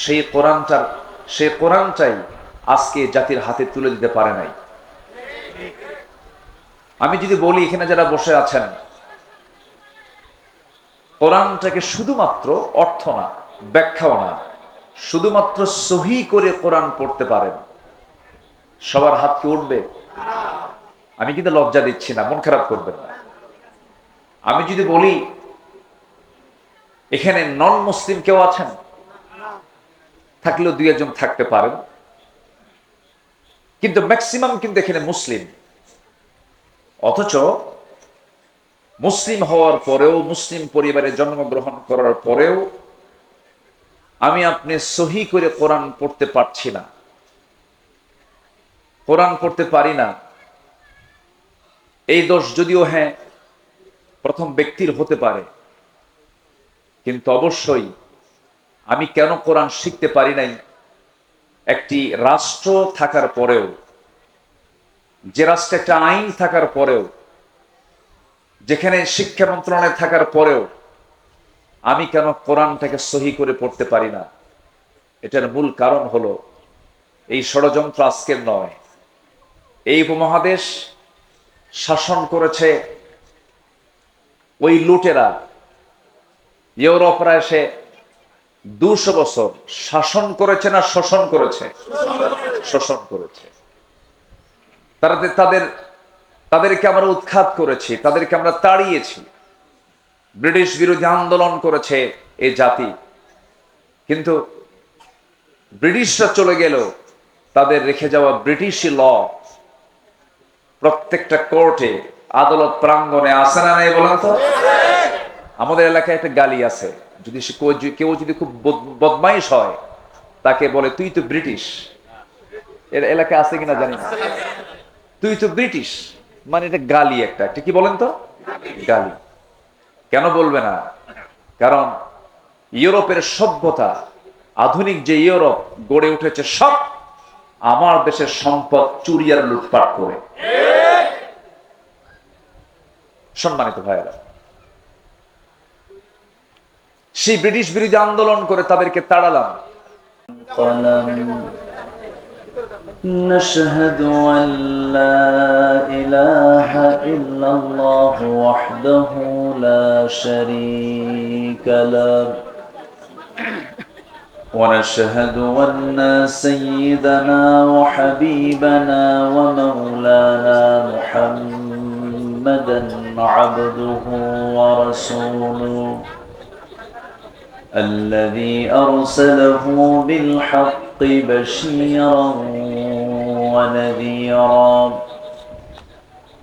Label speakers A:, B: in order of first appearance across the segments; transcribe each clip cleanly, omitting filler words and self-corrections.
A: সেই কোরআনটাই আজকে জাতির হাতে তুলে দিতে পারে নাই। আমি যদি বলি এখানে যারা বসে আছেন, কোরআনটাকে শুধুমাত্র অর্থ না, ব্যাখ্যাও না, শুধুমাত্র সহি করে কোরআন পড়তে পারেন, সবার হাত কি উঠবে? আমি কিন্তু লজ্জা দিচ্ছি না, মন খারাপ করবেন না। আমি যদি বলি এখানে নন মুসলিম কেউ আছেন, থাকলেও দুই একজন থাকতে পারেন, কিন্তু ম্যাক্সিমাম কিন্তু এখানে মুসলিম। অথচ মুসলিম হওয়ার পরেও, মুসলিম পরিবারে জন্মগ্রহণ করার পরেও আমি আপনি সহি করে কোরআন পড়তে পারছি না, কোরআন পড়তে পারি না। এই দোষ যদিও হ্যাঁ প্রথম ব্যক্তির হতে পারে, কিন্তু অবশ্যই আমি কেন কোরআন শিখতে পারি নাই, একটি রাষ্ট্র থাকার পরেও, যে রাষ্ট্রে একটা আইন থাকার পরেও, যেখানে শিক্ষা মন্ত্রণালয় থাকার পরেও আমি কেন কোরআনটাকে সহি করে পড়তে পারি না? এটার মূল কারণ হলো এই ষড়যন্ত্র আজকের নয়। এই উপমহাদেশ শাসন করেছে ওই লুটেরা, ইউরোপরা এসে 200 বছর শাসন করেছে না শোষণ করেছে? শোষণ করেছে। তাদেরকে আমরা উৎখাত করেছি, তাদেরকে আমরা তাড়িয়েছি। ব্রিটিশ বিরোধী আন্দোলন করেছে এই জাতি, কিন্তু ব্রিটিশরা চলে গেল, তাদের রেখে যাওয়া ব্রিটিশি ল প্রত্যেকটা কোর্টে, আদালত প্রাঙ্গণে আছে না নাই বলেন তো? আমাদের এলাকায় একটা গালি আছে, যদি কেউ যদি খুব বদমাইশ হয় তাকে বলে তুই তো ব্রিটিশ। এর এলাকায় আছে কিনা জানি না, তুই তো ব্রিটিশ, মানে এটা গালি, একটা কি বলেন তো? গালি। কেন বলবে না? কারণ ইউরোপের সভ্যতা, আধুনিক যে ইউরোপ গড়ে উঠেছে, সব আমার দেশের সম্পদ চুরি আর লুটপাট করে। সম্মানিত ভাইয়েরা, সেই ব্রিটিশ বিরোধী আন্দোলন করে তাদেরকে তাড়ালাম।
B: نشهد أن لا إله إلا الله وحده لا شريك له ونشهد أن سيدنا وحبيبنا ومولانا محمدا عبده ورسوله الذي أرسله بالحق بشيرا ونذيرا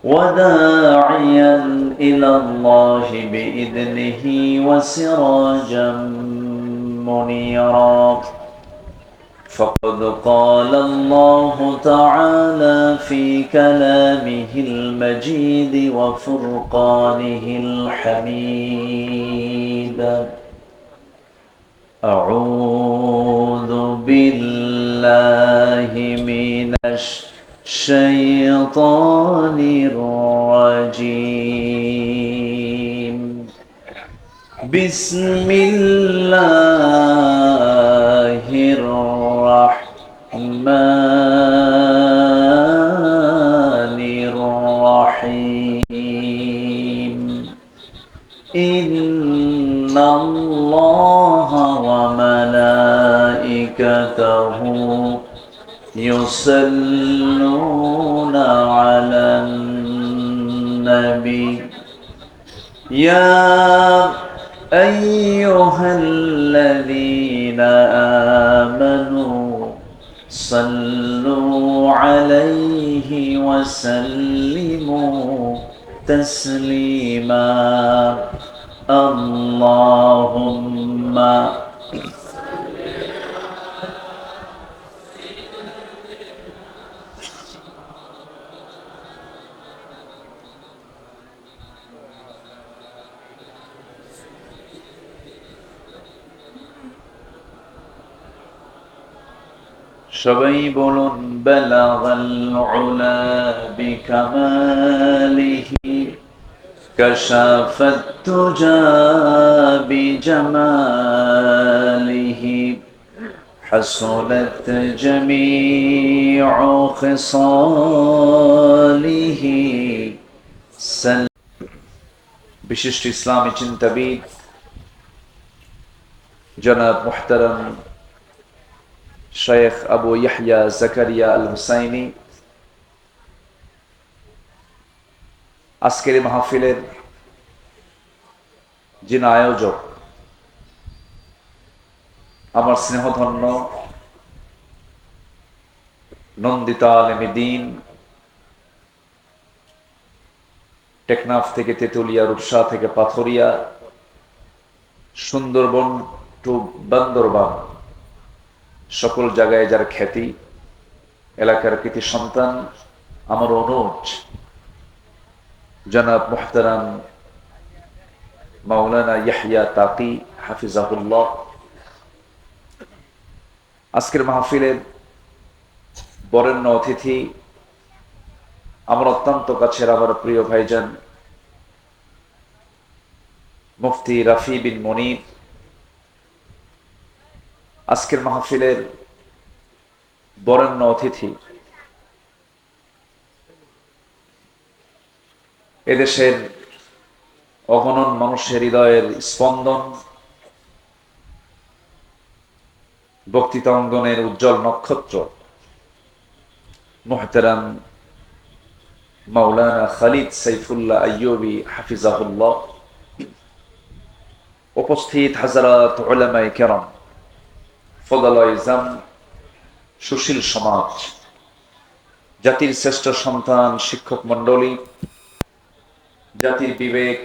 B: وداعيا إلى الله بإذنه وسراجا منيرا فقد قال الله تعالى في كلامه المجيد وفرقانه الحميد أعوذ بالله من الشيطان الرجيم بسم الله الرحمن الرحيم إن الله وملائكته يصلون على النبي يا أيها الذين آمنوا صلوا عليه وسلموا تسليما اللهم সবাই বলুন বালাগাল উলা বিকামালিহি কাশাফাত তুজা বিজামালিহি حسنت جميع خصاله
A: বিশিষ্ট ইসলামী চিন্তাবিদ জনাব মুহতারাম শেখ আবু ইয়াহইয়া জাকারিয়া আল হুসাইনি আজকের এই মাহফিলের যিনি আয়োজক, আমার স্নেহধন্য নন্দিতা আলেমী দ্বীন, টেকনাফ থেকে তেতুলিয়া, রূপসা থেকে পাথরিয়া, সুন্দরবন টু বান্দরবান, সকল জায়গায় যার খ্যাতি, এলাকার কৃতি সন্তান, আমার অনুজ জনাব মুহতারাম মাওলানা ইয়াহইয়া তাকি হাফিজাহুল্লাহ, আজকের মাহফিলের বরেণ্য অতিথি, আমার অত্যন্ত কাছের আমার প্রিয় ভাইজান মুফতি রাফি বিন মনির, আজকের মাহফিলের বরেণ্য অতিথি, এদেশের অগণন মানুষের হৃদয়ের স্পন্দন, বক্তৃতা অঙ্গনের উজ্জ্বল নক্ষত্র মুহতারাম মাওলানা খালিদ সাইফুল্লাহ আইয়ুবী হাফিজাহুল্লাহ, উপস্থিত হাজারাত উলামায়ে কেরাম, ফদালায়ে ইজাম, সুশীল সমাজ, জাতির শ্রেষ্ঠ সন্তান, শিক্ষক মণ্ডলী, জাতির বিবেক,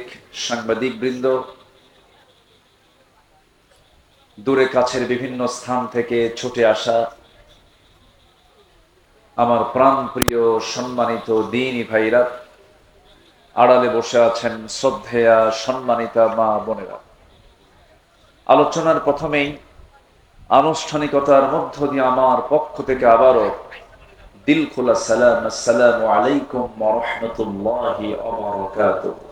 A: সাংবাদিক বৃন্দ, দূরে কাছের বিভিন্ন স্থান থেকে ছুটে আসা আমার প্রাণ প্রিয় সম্মানিত দ্বীনী ভাইরা, আড়ালে বসে আছেন শ্রদ্ধেয়া সম্মানিতা মা বোনেরা, আলোচনার প্রথমেই আনুষ্ঠানিকতার মধ্য দিয়ে আমার পক্ষ থেকে আবারও দিল খোলা সালাম, আসসালামু আলাইকুম ওয়া রাহমাতুল্লাহি ওয়া বারাকাতুহু।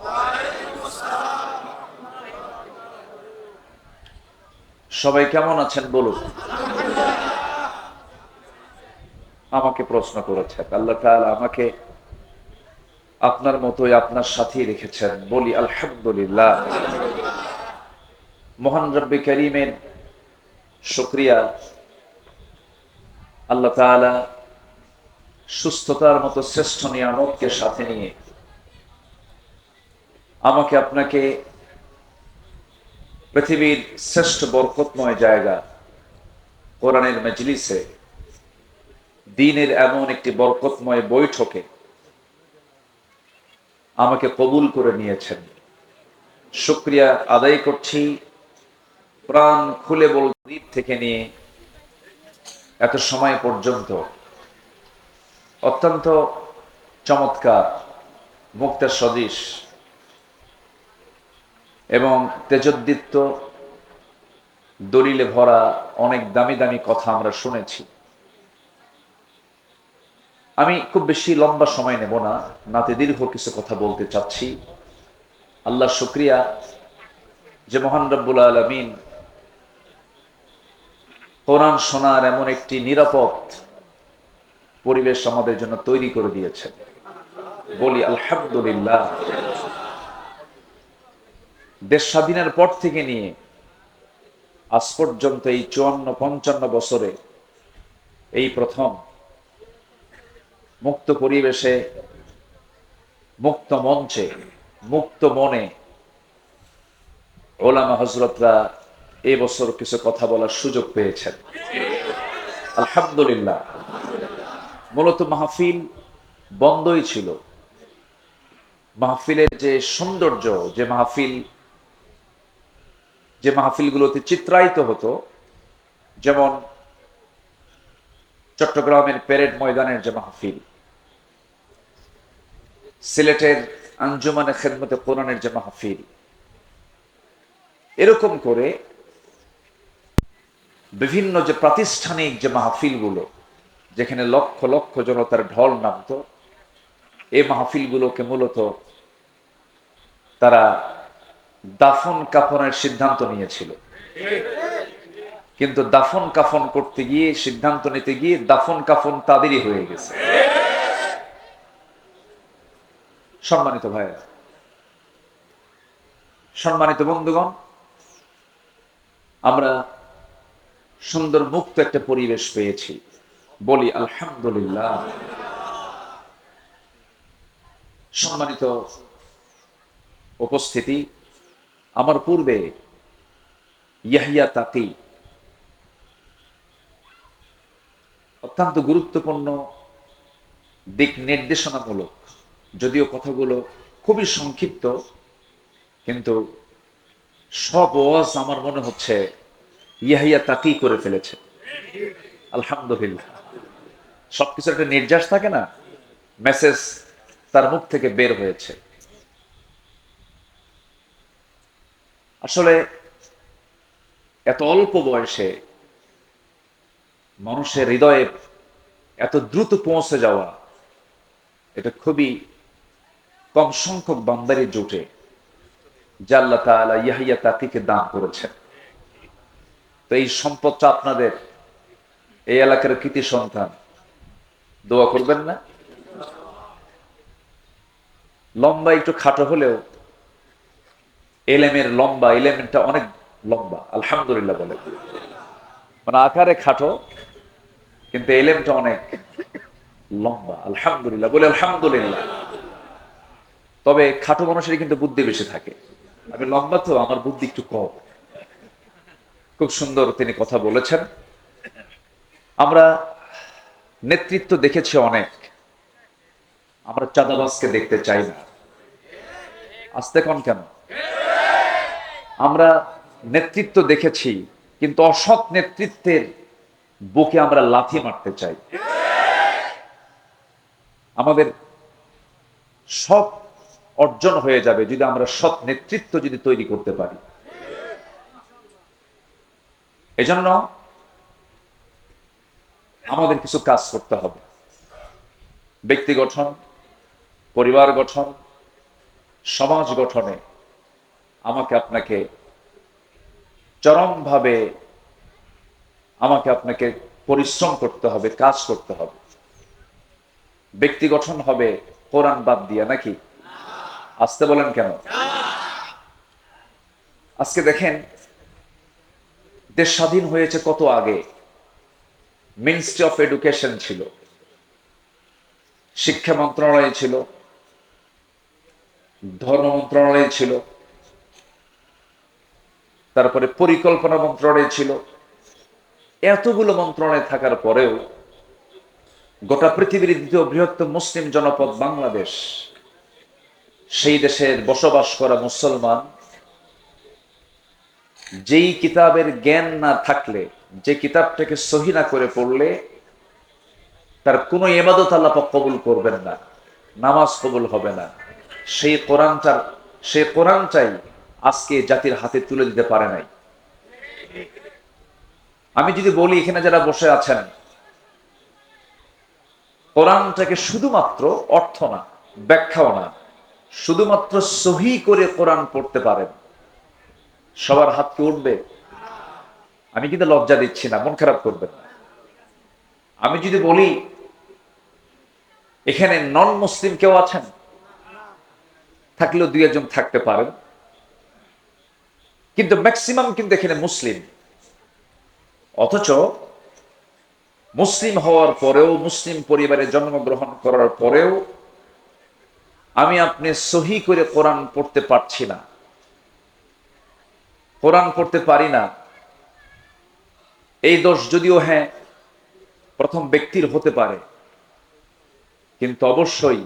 A: সবাই কেমন আছেন বলুন? আমাকে প্রশ্ন করেছেন, আল্লাহ তাআলা আমাকে আপনার মতোই আপনার সাথেই রেখেছেন, বলি আলহামদুলিল্লাহ। মহান রব্বে কারীমের শুকরিয়া, আল্লাহ তাআলা সুস্থতার মতো শ্রেষ্ঠ নিয়ামতকে সাথে নিয়ে আমাকে আপনাকে পৃথিবীর শ্রেষ্ঠ বরকতময় জায়গা কোরআনের মজলিসে, দ্বীনের এমন একটি বরকতময় বৈঠকে আমাকে কবুল করে নিয়েছেন। শুকরিয়া আদায় করছি, প্রাণ খুলে বলতে থেকে নিয়ে এত সময় পর্যন্ত অত্যন্ত চমৎকার, মুক্তার সদৃশ এবং তেজোদ্দীপ্ত দলিলে ভরা অনেক দামি দামি কথা আমরা শুনেছি। আমি খুব বেশি লম্বা সময় নেব না, নাতে দীর্ঘ কিছু কথা বলতে চাচ্ছি। আল্লাহ শুকরিয়া যে মহান রব্বুল আলামিন কোরআন শোনার এমন একটি নিরাপদ পরিবেশ আমাদের জন্য তৈরি করে দিয়েছেন, বলি আলহামদুলিল্লাহ। দেশ স্বাধীনের পর থেকে নিয়ে আজ পর্যন্ত এই 54-55 বছরে এই প্রথম মুক্ত পরিবেশে, মুক্ত মঞ্চে, মুক্ত মনে ওলামা হযরতরা এই বছর কিছু কথা বলার সুযোগ পেয়েছেন, আলহামদুলিল্লাহ। মূলত মাহফিল বন্ধই ছিল। মাহফিলের যে সৌন্দর্য, যে মাহফিলগুলোতে চিত্রায়িত হতো, যেমন চট্টগ্রামের প্যারেড ময়দানের যে মাহফিল, সিলেটের আঞ্জুমানে খেদমতে কোরআনের যে মাহফিল, এরকম করে বিভিন্ন যে প্রাতিষ্ঠানিক যে মাহফিলগুলো, যেখানে লক্ষ লক্ষ জনতার ঢল নামতো, এই মাহফিলগুলোকে মূলত তারা দাফন কাফনের সিদ্ধান্ত নিয়েছিল। কিন্তু দাফন কাফন করতে গিয়ে, সিদ্ধান্ত নিতে গিয়ে দাফন কাফন তাদেরই হয়ে গেছে। সম্মানিত ভাইয়েরা, সম্মানিত বন্ধুগণ, আমরা সুন্দর মুক্ত একটা পরিবেশ পেয়েছি, বলি আলহামদুলিল্লাহ। সম্মানিত উপস্থিতি, আমার পূর্বে ইয়াহিয়া তাকি অত্যন্ত গুরুত্বপূর্ণ দিক নির্দেশনামূলক, যদিও কথাগুলো খুবই সংক্ষিপ্ত, কিন্তু সব ওয়াজ আমার মনে হচ্ছে ইয়াহিয়া তাকি করে ফেলেছে। আলহামদুলিল্লাহ। সবকিছু একটা নির্যাস থাকে না, মেসেজ তার মুখ থেকে বের হয়েছে। আসলে এত অল্প বয়সে মানুষের হৃদয়ে এত দ্রুত পৌঁছে যাওয়া, এটা খুবই কম সংখ্যক বান্দারই জোটে, যা আল্লাহ তাআলা ইয়াহিয়া তাকিকে দান করেছেন। তো এই সম্পদটা আপনাদের, এই এলাকার কৃতি সন্তান, দোয়া করবেন না? লম্বা একটু খাটো হলেও এলেমের লম্বা, এলেমেন্টটা অনেক লম্বা, আলহামদুলিল্লাহ বলে। মানে আকারে খাটো কিন্তু এলেমটা অনেক লম্বা, আলহামদুলিল্লাহ বলে। আলহামদুলিল্লাহ। তবে খাটো মানুষের কিন্তু বুদ্ধি বেশি থাকে, আমি লম্বা তো আমার বুদ্ধি একটু কম। খুব সুন্দর তিনি কথা বলেছেন। আমরা নেতৃত্ব দেখেছি অনেক, আমরা চাঁদাবাজকে দেখতে চাই না। আসতে কন কেন? আমরা নেতৃত্ব দেখেছি, কিন্তু অসৎ নেতৃত্বের বুকে আমরা লাথি মারতে চাই। আমাদের সব অর্জন হয়ে যাবে যদি আমরা সৎ নেতৃত্ব যদি তৈরি করতে পারি। এজন্য আমাদের কিছু কাজ করতে হবে। ব্যক্তি গঠন, পরিবার গঠন, সমাজ গঠনে আমাকে আপনাকে চরমভাবে আপনাকে পরিশ্রম করতে হবে, কাজ করতে হবে। ব্যক্তি গঠন হবে কোরআন বাদ দিয়া, নাকি? আসতে বলেন কেন? আজকে দেখেন, দেশ স্বাধীন হয়েছে কত আগে। মিনিস্ট্রি অফ এডুকেশন ছিল, শিক্ষা মন্ত্রণালয় ছিল, ধর্ম মন্ত্রণালয় ছিল, তারপরে পরিকল্পনা মন্ত্রণালয় ছিল। এতগুলো মন্ত্রণালয় থাকার পরেও গোটা পৃথিবীর দ্বিতীয় বৃহত্তম মুসলিম জনপদ বাংলাদেশ, সেই দেশের বসবাস করা মুসলমান যেই কিতাবের জ্ঞান না থাকলে, যে কিতাবটাকে সহি না করে পড়লে তার কোনো ইবাদত আল্লাহ পাক কবুল করবেন না, নামাজ কবুল হবে না। সেই কোরআনটাই আজকে জাতির হাতে তুলে দিতে পারে নাই। আমি যদি বলি, এখানে যারা বসে আছেন, কোরআনটাকে শুধুমাত্র অর্থ না, ব্যাখ্যাও না, শুধুমাত্র সহি করে কোরআন পড়তে পারেন, সবার হাত কি উঠবে? আমি কিন্তু লজ্জা দিচ্ছি না, মন খারাপ করবেন না। আমি যদি বলি এখানে নন মুসলিম কেউ আছেন, থাকলেও দুই একজন থাকতে পারেন, কিন্তু ম্যাক্সিমাম কিন্তু এখানে মুসলিম। অথচ মুসলিম হওয়ার পরেও, মুসলিম পরিবারে জন্মগ্রহণ করার পরেও আমি আপনি সহি করে কোরআন পড়তে পারছি না, কোরআন পড়তে পারি না। এই দোষ যদিও হ্যাঁ প্রথম ব্যক্তির হতে পারে, কিন্তু অবশ্যই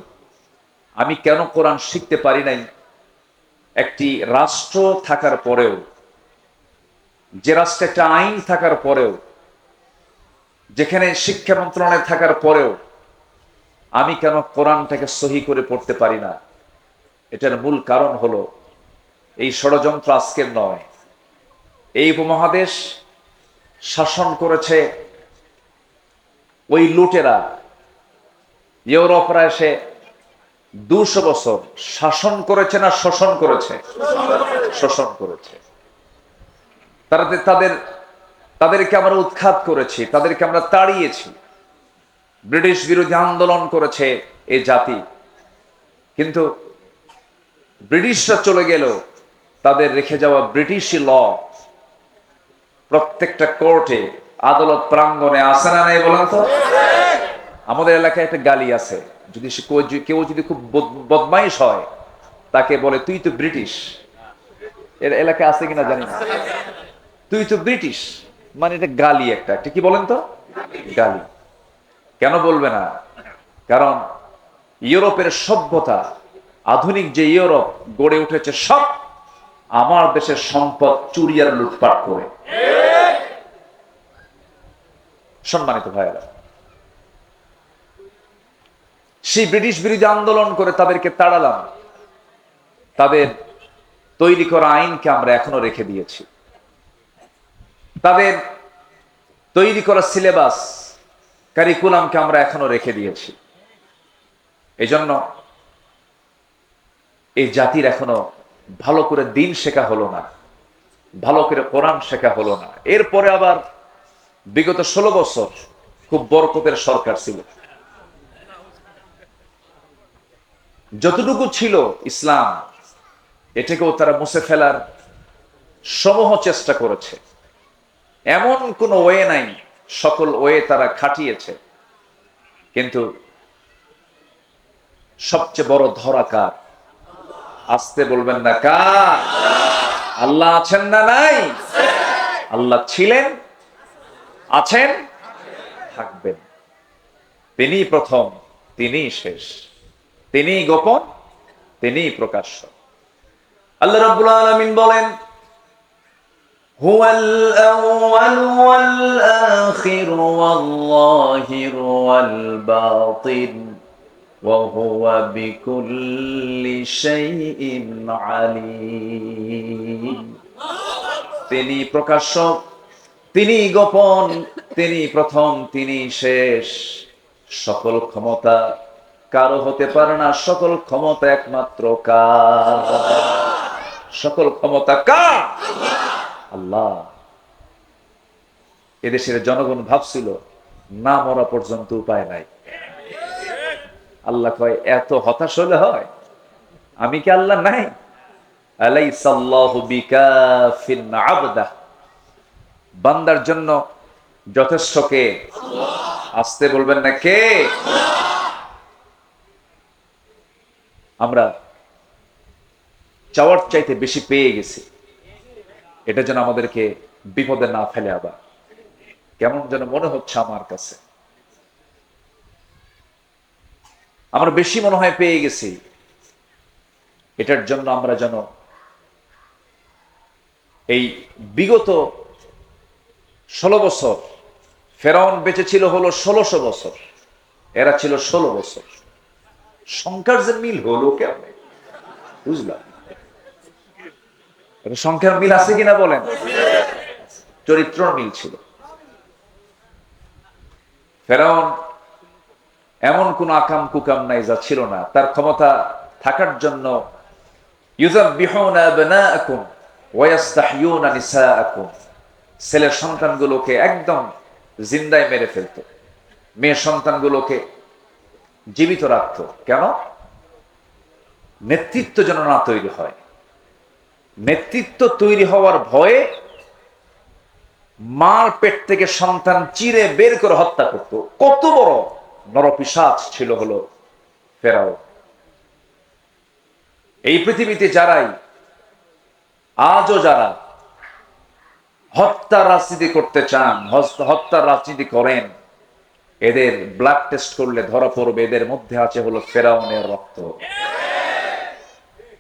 A: আমি কেন কোরআন শিখতে পারি নাই, একটি রাষ্ট্র থাকার পরেও, যে রাষ্ট্রে একটা আইন থাকার পরেও, যেখানে শিক্ষা মন্ত্রণালয় থাকার পরেও আমি কেন কোরআনটাকে সহি করে পড়তে পারি না? এটার মূল কারণ হলো এই ষড়যন্ত্র আজকের নয়। এই উপমহাদেশ শাসন করেছে ওই লুটেরা, ইউরোপরা এসে 200 বছর শাসন করেছে না শোষণ করেছে? শোষণ করেছে। তাদের তাদেরকে আমরা উৎখাত করেছি, তাদেরকে আমরা তাড়িয়েছি। ব্রিটিশ বিরোধী আন্দোলন করেছে এই জাতি, কিন্তু ব্রিটিশরা চলে গেল, তাদের রেখে যাওয়া ব্রিটিশি ল প্রত্যেকটা কোর্টে, আদালত প্রাঙ্গণে আছে না নাই বলেন তো? আমাদের এলাকায় একটা গালি আছে, যদি কেউ যদি খুব বদমাইশ হয় তাকে বলে তুই তো ব্রিটিশ। এর এলাকায় আছে কিনা জানি না। তুই তো ব্রিটিশ মানে এটা গালি, একটা কি বলেন তো? গালি। কেন বলবে না? কারণ ইউরোপের সভ্যতা, আধুনিক যে ইউরোপ গড়ে উঠেছে সব আমার দেশের সম্পদ চুরি আর লুটপাট করে। সম্মানিত ভাইয়েরা, সেই ব্রিটিশ বিরোধী আন্দোলন করে তাদেরকে তাড়ালাম, তাদের তৈরি করা আইনকে আমরা এখনো রেখে দিয়েছি, তাদের তৈরি করা সিলেবাস কারিকুলামকে আমরা এখনো রেখে দিয়েছি। এই জন্য এই জাতির এখনো ভালো করে দিন শেখা হলো না, ভালো করে কোরআন শেখা হলো না। এরপরে আবার বিগত 16 বছর খুব বরকতের সরকার ছিল, যতটুকু ছিল ইসলাম এটাকেও তারা মুছে ফেলার সমূহ চেষ্টা করেছে। এমন কোন ওয়ে নাই, সকল ওয়ে তারা খাটিয়েছে, কিন্তু সবচেয়ে বড় ধরা কার? আসতে বলবেন না কার? আল্লাহ আছেন না নাই? আল্লাহ ছিলেন, আছেন, থাকবেন। তিনি প্রথম, তিনি শেষ, তিনি গোপন, তিনি প্রকাশ্য। আল্লাহ রাব্বুল আলামিন বলেন,
B: হুয়াল আউয়াল ওয়াল আখির ওয়াল যাহির ওয়াল বাতিন ওয়া হুয়া বিকুল্লি শাইইন আলীম।
A: তিনি প্রকাশ্য, তিনি গোপন, তিনি প্রথম, তিনি শেষ। সকল ক্ষমতা কারো হতে পারে না, সকল ক্ষমতা একমাত্র কার? সকল ক্ষমতা কার? আল্লাহ। এদেশের জনগণ ভাবছিল না মরা পর্যন্ত উপায় নাই। আল্লাহ কয় এত হতাশ হলে হয়? আমি কি আল্লাহ নাই? আলাইসাল্লাহু বিকাফিন আবদাহ। বান্দার জন্য যথেষ্ট কে? আসতে বলবেন না কে? আমরা চাওয়ার চাইতে বেশি পেয়ে গেছি, এটা যেন আমাদেরকে বিপদে না ফেলে। আবার কেমন যেন মনে হচ্ছে আমার কাছে, আমরা বেশি মনে হয় পেয়ে গেছি, এটার জন্য আমরা যেন এই বিগত 16 বছর, ফেরাউন বেঁচে ছিল হলো 1600 বছর, এরা ছিল 16 বছর, সংখ্যার যে মিল হলো কেমন বুঝলাম? সংখ্যার মিল আছে কিনা বলেন? চরিত্র মিল ছিল। ফেরাউন এমন কোন আকাম কুকাম নাই যা ছিল না। তার ক্ষমতা থাকার জন্য ইউযাববিহুনা আবনাআকুম ওয়া ইস্তাহইয়ুনা নিসাআকুম, ছেলের সন্তানগুলোকে একদম জিন্দায় মেরে ফেলতো, মেয়ে সন্তানগুলোকে জীবিত রাখতো। কেন? নেতৃত্ব যেন না তৈরি হয়। নেতৃত্ব তৈরি হওয়ার ভয়ে মার পেট থেকে সন্তান চিরে বের করে হত্যা করত। কত বড় নরপিশাচ ছিল হলো ফেরাও। এই পৃথিবীতে যারাই আজও যারা হত্যার রাজনীতি করতে চান, হত্যার রাজনীতি করেন, এদের ব্লাড টেস্ট করলে ধরা পড়বে এদের মধ্যে আছে হলো ফেরাউনের রক্ত।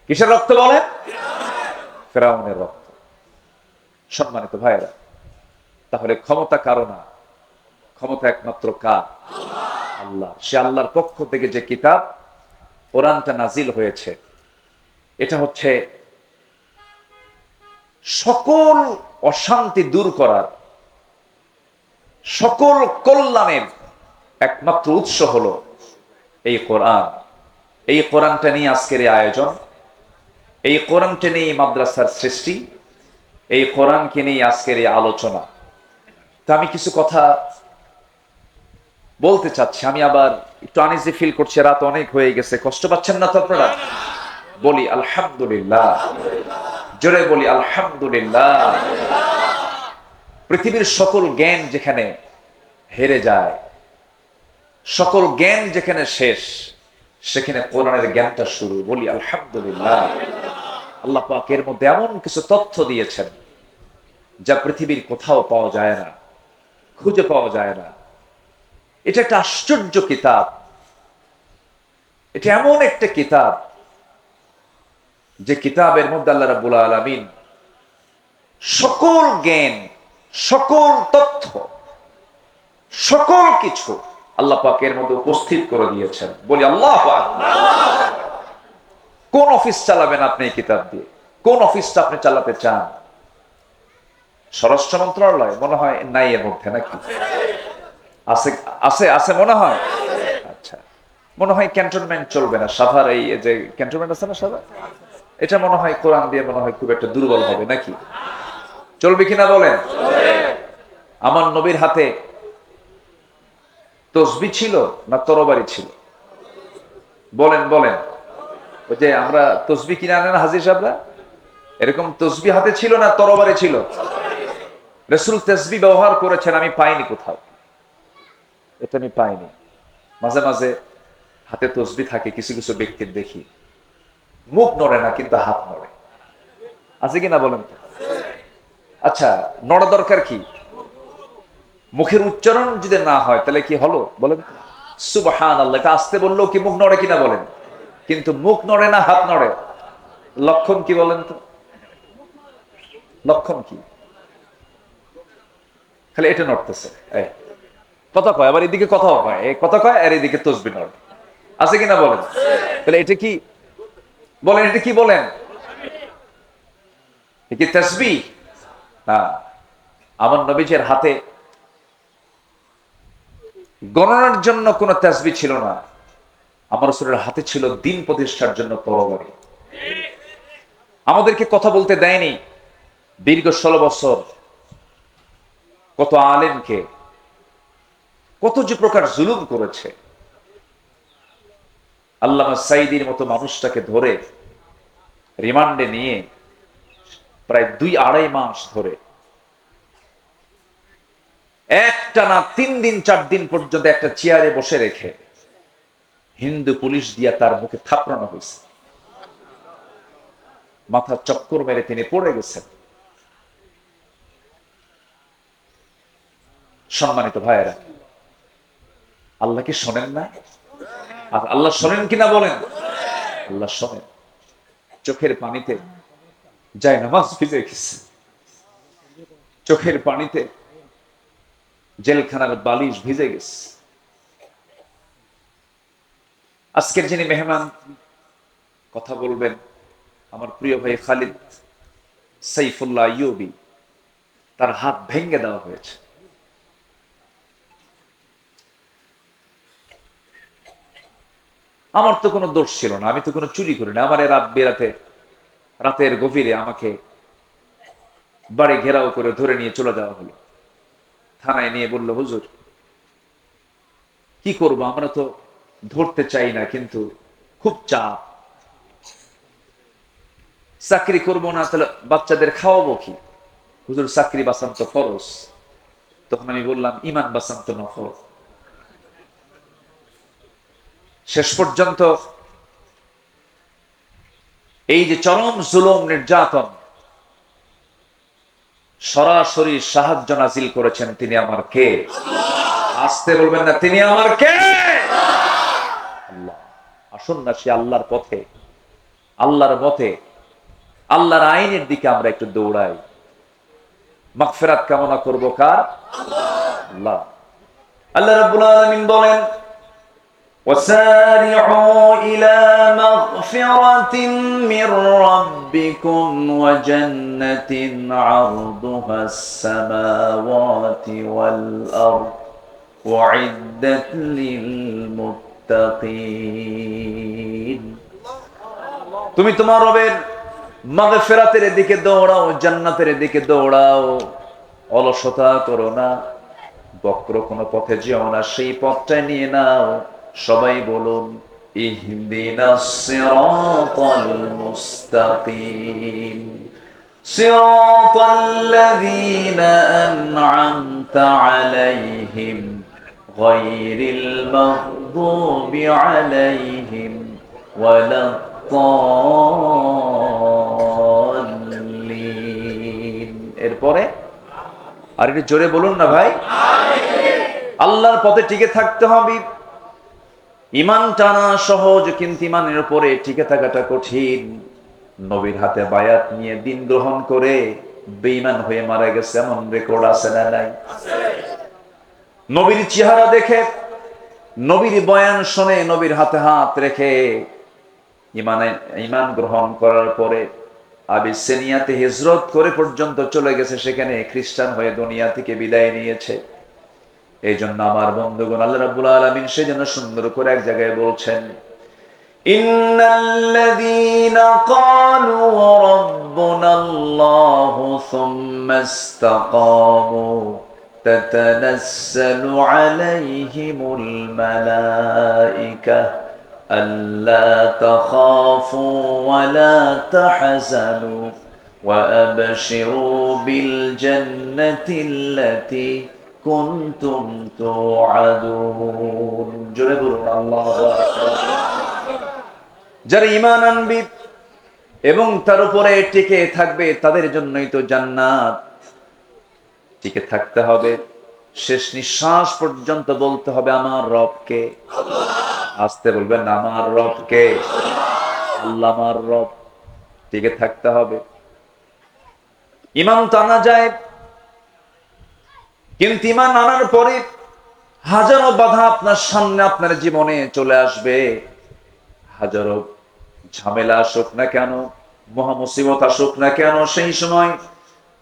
A: কিসের রক্ত বলেন? ফেরাউনের রক্ত। সম্মানিত ভাইয়েরা, তাহলে ক্ষমতা কারো না, ক্ষমতা একমাত্র কার? আল্লাহ। সে আল্লাহর পক্ষ থেকে যে কিতাব কোরআনটা নাজিল হয়েছে, এটা হচ্ছে সকল অশান্তি দূর করার, সকল কল্যাণের একমাত্র উৎস হলো এই কোরআন। এই কোরআনটা নিয়ে আজকের এই আয়োজন, এই কোরআনটা নিয়ে মাদ্রাসার সৃষ্টি, এই কোরআনকে নিয়ে আজকের এই আলোচনা। তো আমি কিছু কথা বলতে চাচ্ছি। আমি আবার একটু আনইজি ফিল করছি, রাত অনেক হয়ে গেছে। কষ্ট পাচ্ছেন না তো আপনারা? বলি আলহামদুলিল্লাহ, জোরে বলি আলহামদুলিল্লাহ। পৃথিবীর সকল জ্ঞান যেখানে হেরে যায়, সকল জ্ঞান যেখানে শেষ, সেখানে কোরআনের জ্ঞানটা শুরু। বলি আলহামদুলিল্লাহ। আল্লাহ পাক এর মধ্যে এমন কিছু তথ্য দিয়েছেন যা পৃথিবীর কোথাও পাওয়া যায় না, খুঁজে পাওয়া যায় না। এটা একটা আশ্চর্য কিতাব। এটা এমন একটা কিতাব যে কিতাবের মধ্যে আল্লাহ রাব্বুল আলামিন সকল জ্ঞান, সকল তথ্য, সকল কিছু আল্লাহ পাকের মধ্যে উপস্থিত করে দিয়েছেন। বলি আল্লাহু আকবার। কোন অফিস চালাবেন আপনি এই কিতাব দিয়ে? কোন অফিসটা আপনি চালাতে চান? স্বরাষ্ট্র মন্ত্রণালয় মনে হয় নাই এর মধ্যে, নাকি আছে? আছে আছে মনে হয়। আচ্ছা, মনে হয় ক্যান্টনমেন্ট চলবে না, সাভার এই যে ক্যান্টনমেন্ট আছে না সাভার, এটা মনে হয় কোরআন দিয়ে মনে হয় খুব একটা দুর্বল হবে, নাকি? চলবে কিনা বলেন? আমার নবীর হাতে তসবিহ ছিল না তরবারি ছিল? বলেন বলেন। ওই যে আমরা তসবিহ কিনে আনেন হাজির সাহেবরা, এরকম তসবিহ হাতে ছিল না তরবারি ছিল? রাসূল তসবিহ ব্যবহার করেছেন, আমি পাইনি কোথাও, এটা আমি পাইনি। মাঝে মাঝে হাতে তসবিহ থাকে কিছু কিছু ব্যক্তির, দেখি মুখ নড়ে না কিন্তু হাত নড়ে, আছে কিনা বলেন তো? আচ্ছা, নড়া দরকার কি? মুখের উচ্চারণ যদি না হয় তাহলে কি হলো বলেন? সুবহানাল্লাহ, আসতে বললেও কি মুখ নড়ে কিনা বলেন? কিন্তু মুখ নড়ে না, হাত নড়ে। লক্ষণ কি বলেন তো? লক্ষণ কি? খালি এটা নড়তেছে, কথা কয়, আবার এদিকে কথাও কয়, এই কথা কয় আর এদিকে তসবিহ নড়ে, আছে কিনা বলেন? তাহলে এটা কি বলেন? এটা কি বলেন? কি তাসবিহ? না, আমার নবীজির হাতে গণনার জন্য কোন তাসবিহ ছিল না। আমার রাসূলের হাতে ছিল দিন প্রতিষ্ঠার জন্য তরবারি। আমাদেরকে কথা বলতে দেয়নি দীর্ঘ 16 বছর। কত আলেমকে, কত যে প্রকার জুলুম করেছে। আল্লামা সাঈদীর মতো মানুষটাকে ধরে রিমান্ডে নিয়ে প্রায় 2-2.5 মাস ধরে একটানা 3 দিন 4 দিন পর্যন্ত একটা চেয়ারে বসে রেখে হিন্দু পুলিশ দিয়া তার মুখে থাপড়ানো হয়েছে। মাথা চক্কর মেরে তিনি পড়ে গেছেন। সম্মানিত ভাইয়েরা, আল্লাহ কি শোনেন না? আর আল্লাহ শোনেন কিনা বলেন? আল্লাহ শোনেন। চোখের পানিতে যায় নামাজ ভিজে গেছে, চোখের পানিতে জেলখানার বালিশ ভিজে গেছে। আজকের যিনি মেহমান কথা বলবেন, আমার প্রিয় ভাই খালিদ সাইফুল্লাহ আইয়ুবী, তার হাত ভেঙে দেওয়া হয়েছে। আমার তো কোনো দোষ ছিল না, আমি তো কোনো চুরি করি না। আমার রাত বেরাতে, রাতের গভীরে আমাকে বাড়ি ঘেরাও করে ধরে নিয়ে চলে যাওয়া হলো। থানায় নিয়ে বলল, হুজুর কি করব, আমরা তো ধরতে চাই না কিন্তু খুব চাপ, চাকরি করব না তাহলে বাচ্চাদের খাওয়াবো কি? হুজুর চাকরি বাঁচান তো ফরজ। তখন আমি বললাম, ইমান বাঁচান তো নফল। শেষ পর্যন্ত এই যে চরম জুলুম নির্যাতন, সরাসরি সাহায্য নাজিল করেছেন তিনি আমার কে? আসতে বলবেন না, তিনি আমার কে? আল্লাহ। আসুন না সে আল্লাহর পথে, আল্লাহর মতে, আল্লাহর আইনের দিকে আমরা একটু দৌড়াই। মাগফিরাত কামনা করব কার? আল্লাহ। আল্লাহ রাব্বুল আলামিন বলেন, وسارعوا إلى مغفرة من ربكم وجنة عرضها السماوات والأرض أعدت للمتقين। তুমি তোমার রবের মাগফিরাতের দিকে দৌড়াও, জান্নাতের দিকে দৌড়াও, অলসতা করো না। বক্র কোনো পথে যেও না, সেই পথটা নিয়ে নাও। সবাই বলুন ইহদিনাস সিরাতাল মুস্তাকিম সিরাতাল্লাযীনা আন'আমতা আলাইহিম গায়রিল মাগদুবি আলাইহিম ওয়ালাদ-দাল্লিন। এরপরে আর একটু জোরে বলুন না ভাই। আল্লাহর পথে টিকে থাকতে হবে। ঈমান টানা সহজ, কিন্তু ঈমানের উপরে টিকে থাকাটা কঠিন। নবীর হাতে বায়াত নিয়ে দিন গ্রহণ করে বেঈমান হয়ে মারা গেছে এমন রেকর্ড আছে না নাই? নবীর চেহারা দেখে, নবীর বয়ান শুনে, নবীর হাতে হাত রেখে ঈমান গ্রহণ করার পরে আবিসিনিয়াতে হিজরত করে পর্যন্ত চলে গেছে, সেখানে খ্রিস্টান হয়ে দুনিয়া থেকে বিদায় নিয়েছে। এই জন্য আমার বন্ধুগণ, আল্লাহ রাব্বুল আলামিন সেজন্য সুন্দর করে এক জায়গায় বলছেন, ইন্নাল্লাযীনা ক্বালু রাব্বুনাল্লাহু সুম্মা ইসতাকামু তাতানাসসালু আলাইহিমুল মালায়েকা আল্লা তাখাফু ওয়া লা তাহজানু ওয়া আবশিরু বিল জান্নাতিল্লাতী কুনতুম তুআদুন। জোরে বলুন আল্লাহু আকবার। যারা ঈমান আনবে এবং তার উপরে টিকে থাকবে তাদের জন্যই তো জান্নাত। টিকে থাকতে হবে, শেষ নিঃশ্বাস পর্যন্ত বলতে হবে আমার রবকে। আসতে বলবেন আমার রবকে, আল্লাহ আমার রব। টিকে থাকতে হবে। ঈমান তো আনা যায়, কিন্তু ঈমান আনার পরে হাজারো বাধা আপনার সামনে আপনার জীবনে চলে আসবে। হাজারো ঝামেলা আসুক না কেন, মহা মুসিবত আসুক না কেন, সেই সময়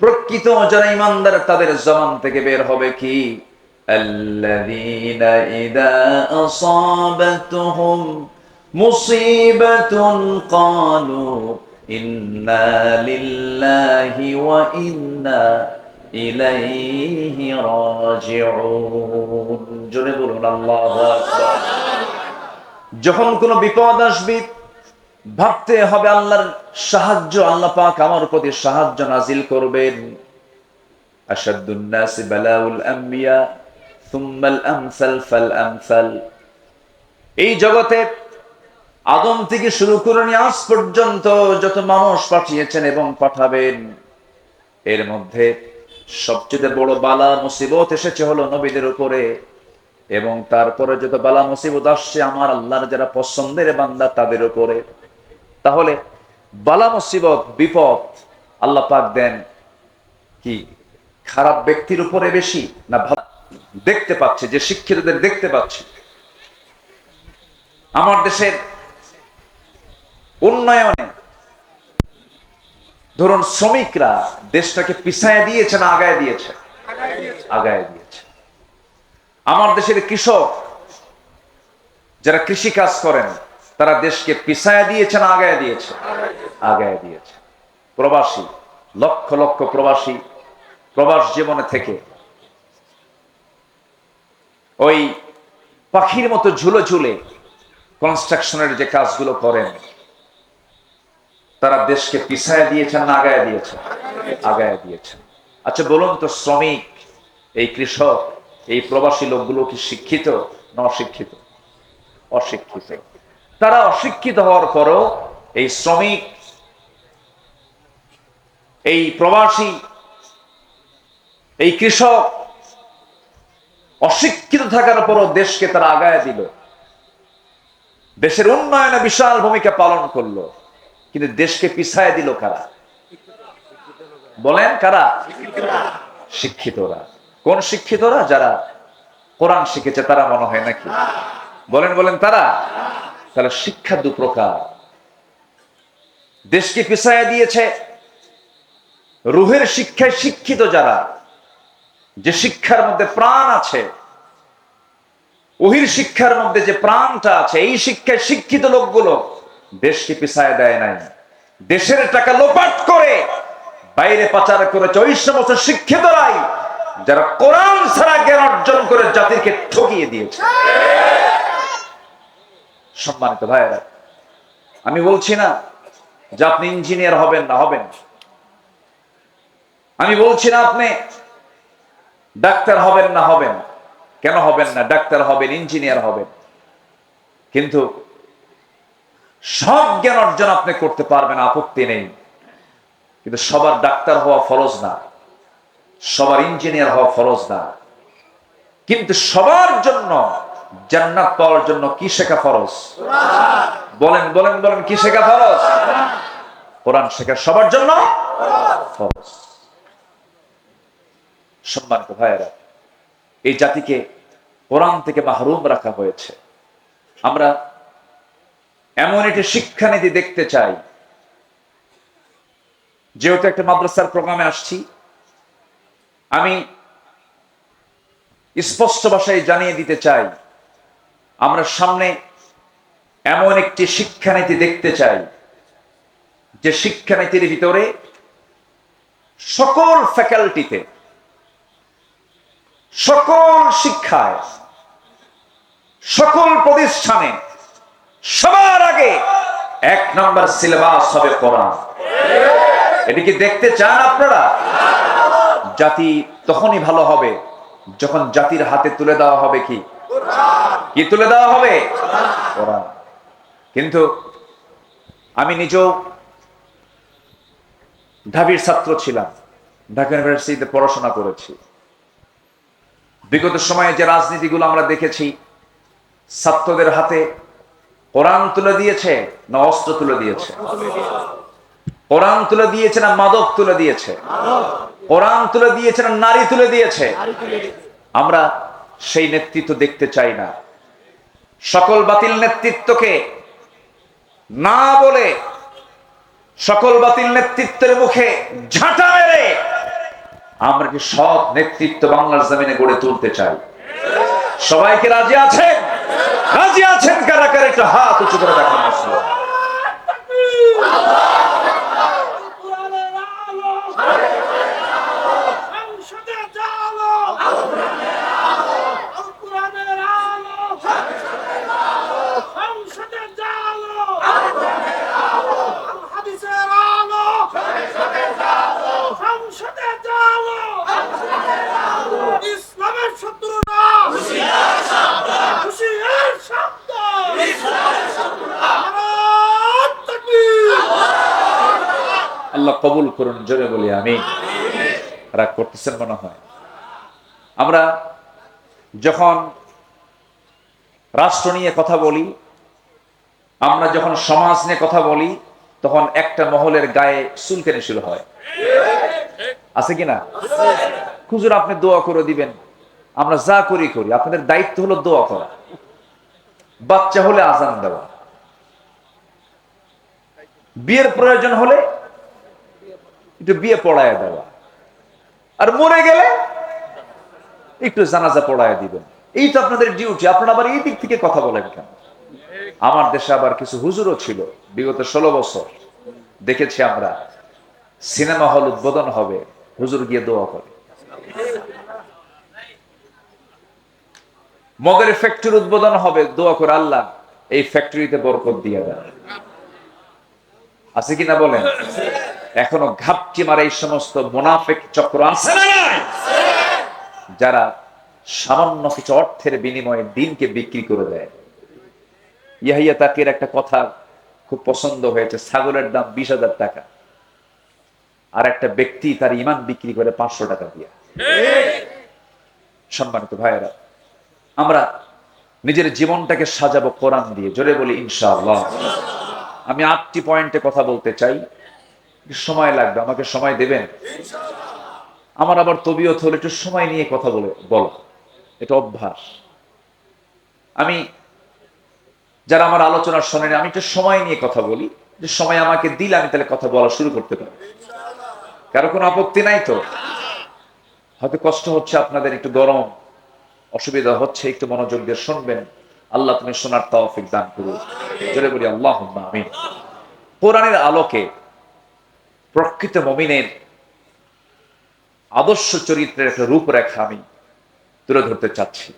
A: প্রকৃত যারা ঈমানদার তাদের জবান থেকে বের হবে কি, আল্লাযীনা ইযা আসাবাতুহুম মুসিবাতুন ক্বালু ইন্না লিল্লাহি ওয়া ইন্না ইলাইহি রাজিউন। জোরে বলুন আল্লাহু আকবার। যখন কোনো বিপদ আসবে ভাবতে হবে আল্লাহর সাহায্য, আল্লাহ পাক আমার প্রতি সাহায্য নাজিল করবেন। আশাদ্দুন নাসি বালাউল আম্বিয়া সুম্মাল আমসাল ফাল আমসাল। এই জগতে আদম থেকে শুরু করে আজ পর্যন্ত যত মানুষ পাঠিয়েছেন এবং পাঠাবেন, এর মধ্যে সবচেয়ে বড় বালা মুসিবত এসেছে হলো নবীদের উপরে। এবং তারপরে যত বালা মুসিবত আসছে আমার আল্লাহর যারা পছন্দের বান্দা তাদের উপরে। তাহলে বালা মুসিবত বিপদ আল্লাহ পাক দেন কি খারাপ ব্যক্তির উপরে বেশি না ভালো? দেখতে পাচ্ছে যে শিক্ষিতদের দেখতে পাচ্ছি আমার দেশের উন্নয়নে, ধরুন শ্রমিকরা দেশটাকে পিছায় দিয়েছে না আগায় দিয়েছে? আগায় দিয়েছে। আমার দেশের কৃষক যারা কৃষি কাজ করেন তারা দেশকে পিছায় দিয়েছে না আগায় দিয়েছে? আগায় দিয়েছে। প্রবাসী, লক্ষ লক্ষ প্রবাসী প্রবাস জীবনে থেকে ওই পাখির মতো ঝুলে ঝুলে কনস্ট্রাকশনের যে কাজগুলো করেন, তারা দেশকে পিছায় দিয়েছেন না আগায় দিয়েছেন? আগায় দিয়েছেন। আচ্ছা বলুন তো, শ্রমিক, এই কৃষক, এই প্রবাসী লোকগুলো কি শিক্ষিত না অশিক্ষিত? অশিক্ষিত। তারা অশিক্ষিত হওয়ার পরও এই শ্রমিক, এই প্রবাসী, এই কৃষক অশিক্ষিত থাকার পরও দেশকে তারা আগায় দিল, দেশের উন্নয়নে বিশাল ভূমিকা পালন করলো। কিন্তু দেশকে পিছায় দিল কারা? বলেন কারা? শিক্ষিতরা। কোন শিক্ষিতরা? যারা কোরআন শিখেছে তারা মনে হয় নাকি? বলেন বলেন তারা। তাহলে শিক্ষা দু প্রকার। দেশকে পিছায় দিয়েছে রুহের শিক্ষায় শিক্ষিত যারা, যে শিক্ষার মধ্যে প্রাণ আছে, ওহির শিক্ষার মধ্যে যে প্রাণটা আছে, এই শিক্ষায় শিক্ষিত লোকগুলো দেশকে পিছায় দেয় নাই। দেশের টাকা লোপাট করে বাইরে পাচার করেছে ওই সমস্ত শিক্ষিতরাই যারা কোরআন ছাড়া জ্ঞান অর্জন করে জাতিকে ঠকিয়ে দিয়েছে। সম্মানিত ভাইয়েরা, আমি বলছি না যে আপনি ইঞ্জিনিয়ার হবেন না, হবেন। আমি বলছি না আপনি ডাক্তার হবেন না, হবেন। কেন হবেন না? ডাক্তার হবেন, ইঞ্জিনিয়ার হবেন, কিন্তু সব জ্ঞান অর্জন আপনি করতে পারবেন, আপত্তি নেই। কিন্তু সবার ডাক্তার হওয়া ফরজ না, সবার ইঞ্জিনিয়ার হওয়া ফরজ না। কিন্তু সবার জন্য জান্নাত পাওয়ার জন্য কি শেখা ফরজ? বলেন বলেন বলেন, কি শেখা ফরজ? কোরআন শেখা সবার জন্য ফরজ। সম্মানিত ভাইয়েরা, এই জাতিকে কোরআন থেকে মাহরুম রাখা হয়েছে। আমরা এমন একটি শিক্ষানীতি দেখতে চাই, যেহেতু একটা মাদ্রাসার প্রোগ্রামে আসছি, আমি স্পষ্ট ভাষায় জানিয়ে দিতে চাই, আমরা সামনে এমন একটি শিক্ষানীতি দেখতে চাই, যে শিক্ষানীতির ভিতরে সকল ফ্যাকাল্টিতে, সকল শিক্ষায়, সকল প্রতিষ্ঠানে সবার আগে 1 নম্বর সিলেবাস হবে কোরআন। এটা কি দেখতে চান আপনারা? জাতি তখনই ভালো হবে যখন জাতির হাতে তুলে দেওয়া হবে কি তুলে দেওয়া হবে? কোরআন। কিন্তু আমি নিজেও ঢাবির ছাত্র ছিলাম, ঢাকা ইউনিভার্সিটিতে পড়াশোনা করেছি। বিগত সময়ে যে রাজনীতিগুলো আমরা দেখেছি, ছাত্রদের হাতে কোরআন তুলে দিয়েছে না অস্ত্র তুলে দিয়েছে? কোরআন তুলে দিয়েছে না মাদক তুলে দিয়েছে? কোরআন তুলে দিয়েছে না নারী তুলে দিয়েছে? আমরা সেই নেতৃত্ব দেখতে চাই না। সকল বাতিল নেতৃত্বকে না বলে, সকল বাতিল নেতৃত্বের মুখে ঝাঁটা মেরে আমরা কি সৎ নেতৃত্ব বাংলার জমিনে গড়ে তুলতে চাই। সবাইকে রাজি আছেন? রাজি আছেন কারা কারা? একটু হাত উঁচু করে দেখান। আল্লাহ কবুল করুন, জোরে বলি আমিন। রাগ করতেছেন মনে হয়। আমরা যখন রাষ্ট্র নিয়ে কথা বলি, আমরা যখন সমাজ নিয়ে কথা বলি, তখন একটা মহলের গায়ে চুলকানি শুরু হয়, আছে কিনা? হুজুর আপনি দোয়া করে দিবেন, আমরা যা করি করি, আপনাদের দায়িত্ব হলো দোয়া করা, বাচ্চা হলে আজান দেওয়া, বিয়ের প্রয়োজন হলে একটু বিয়ে পড়ায় দেওয়া, আর মরে গেলে একটু জানাজা পড়ায় দিবেন। এই তো আপনাদের ডিউটি। আপনারা আবার এই দিক থেকে কথা বলেন কেন? আমার দেশে আবার কিছু হুজুরও ছিল, বিগত 16 বছর দেখেছি আমরা, সিনেমা হল উদ্বোধন হবে, হুজুর গিয়ে দোয়া করে। মদের ফ্যাক্টরি উদ্বোধন হবে, দোয়া করে আল্লাহ এই ফ্যাক্টরিতে বরকত দিয়ে দেন। আছে কিনা বলেন? এখনো ঘাপটি মারা এই সমস্ত মুনাফিক চক্র আছে না নাই? যারা সামান্য কিছু অর্থের বিনিময়ে দিনকে বিক্রি করে দেয়। ইয়াহিয়া তাকির একটা কথা খুব পছন্দ হয়েছে, ছাগলের দাম 20,000 টাকা, আর একটা ব্যক্তি তার ঈমান বিক্রি করে 500 টাকা দিয়ে। সম্মানিত ভাইয়েরা, আমরা নিজের জীবনটাকে সাজাবো কোরআন দিয়ে, জোরে বলি ইনশাআল্লাহ। আমি 8টি পয়েন্টে কথা বলতে চাই, সময় লাগবে, আমাকে সময় দেবেন? আমার আবার তবিয়ত হলে একটু সময় নিয়ে কথা বলো, এটা অভ্যাস। আমি যারা আমার আলোচনা শোনেন, আমি একটু সময় নিয়ে কথা বলি, যে সময় আমাকে দিলে আমি তাহলে কথা বলা শুরু করতে পারি। কারো কোনো আপত্তি নাই তো? হয়তো কষ্ট হচ্ছে আপনাদের, একটু গরম, অসুবিধা হচ্ছে, একটু মনোযোগ দিয়ে শুনবেন। আল্লাহ তুমি শোনার তৌফিক দান করুন, জোরে বলি আল্লাহুম্মা আমিন। কোরআনের আলোকে প্রকৃত মুমিনের আদর্শ চরিত্রের একটা রূপরেখা আমি তুলে ধরতে চাচ্ছি।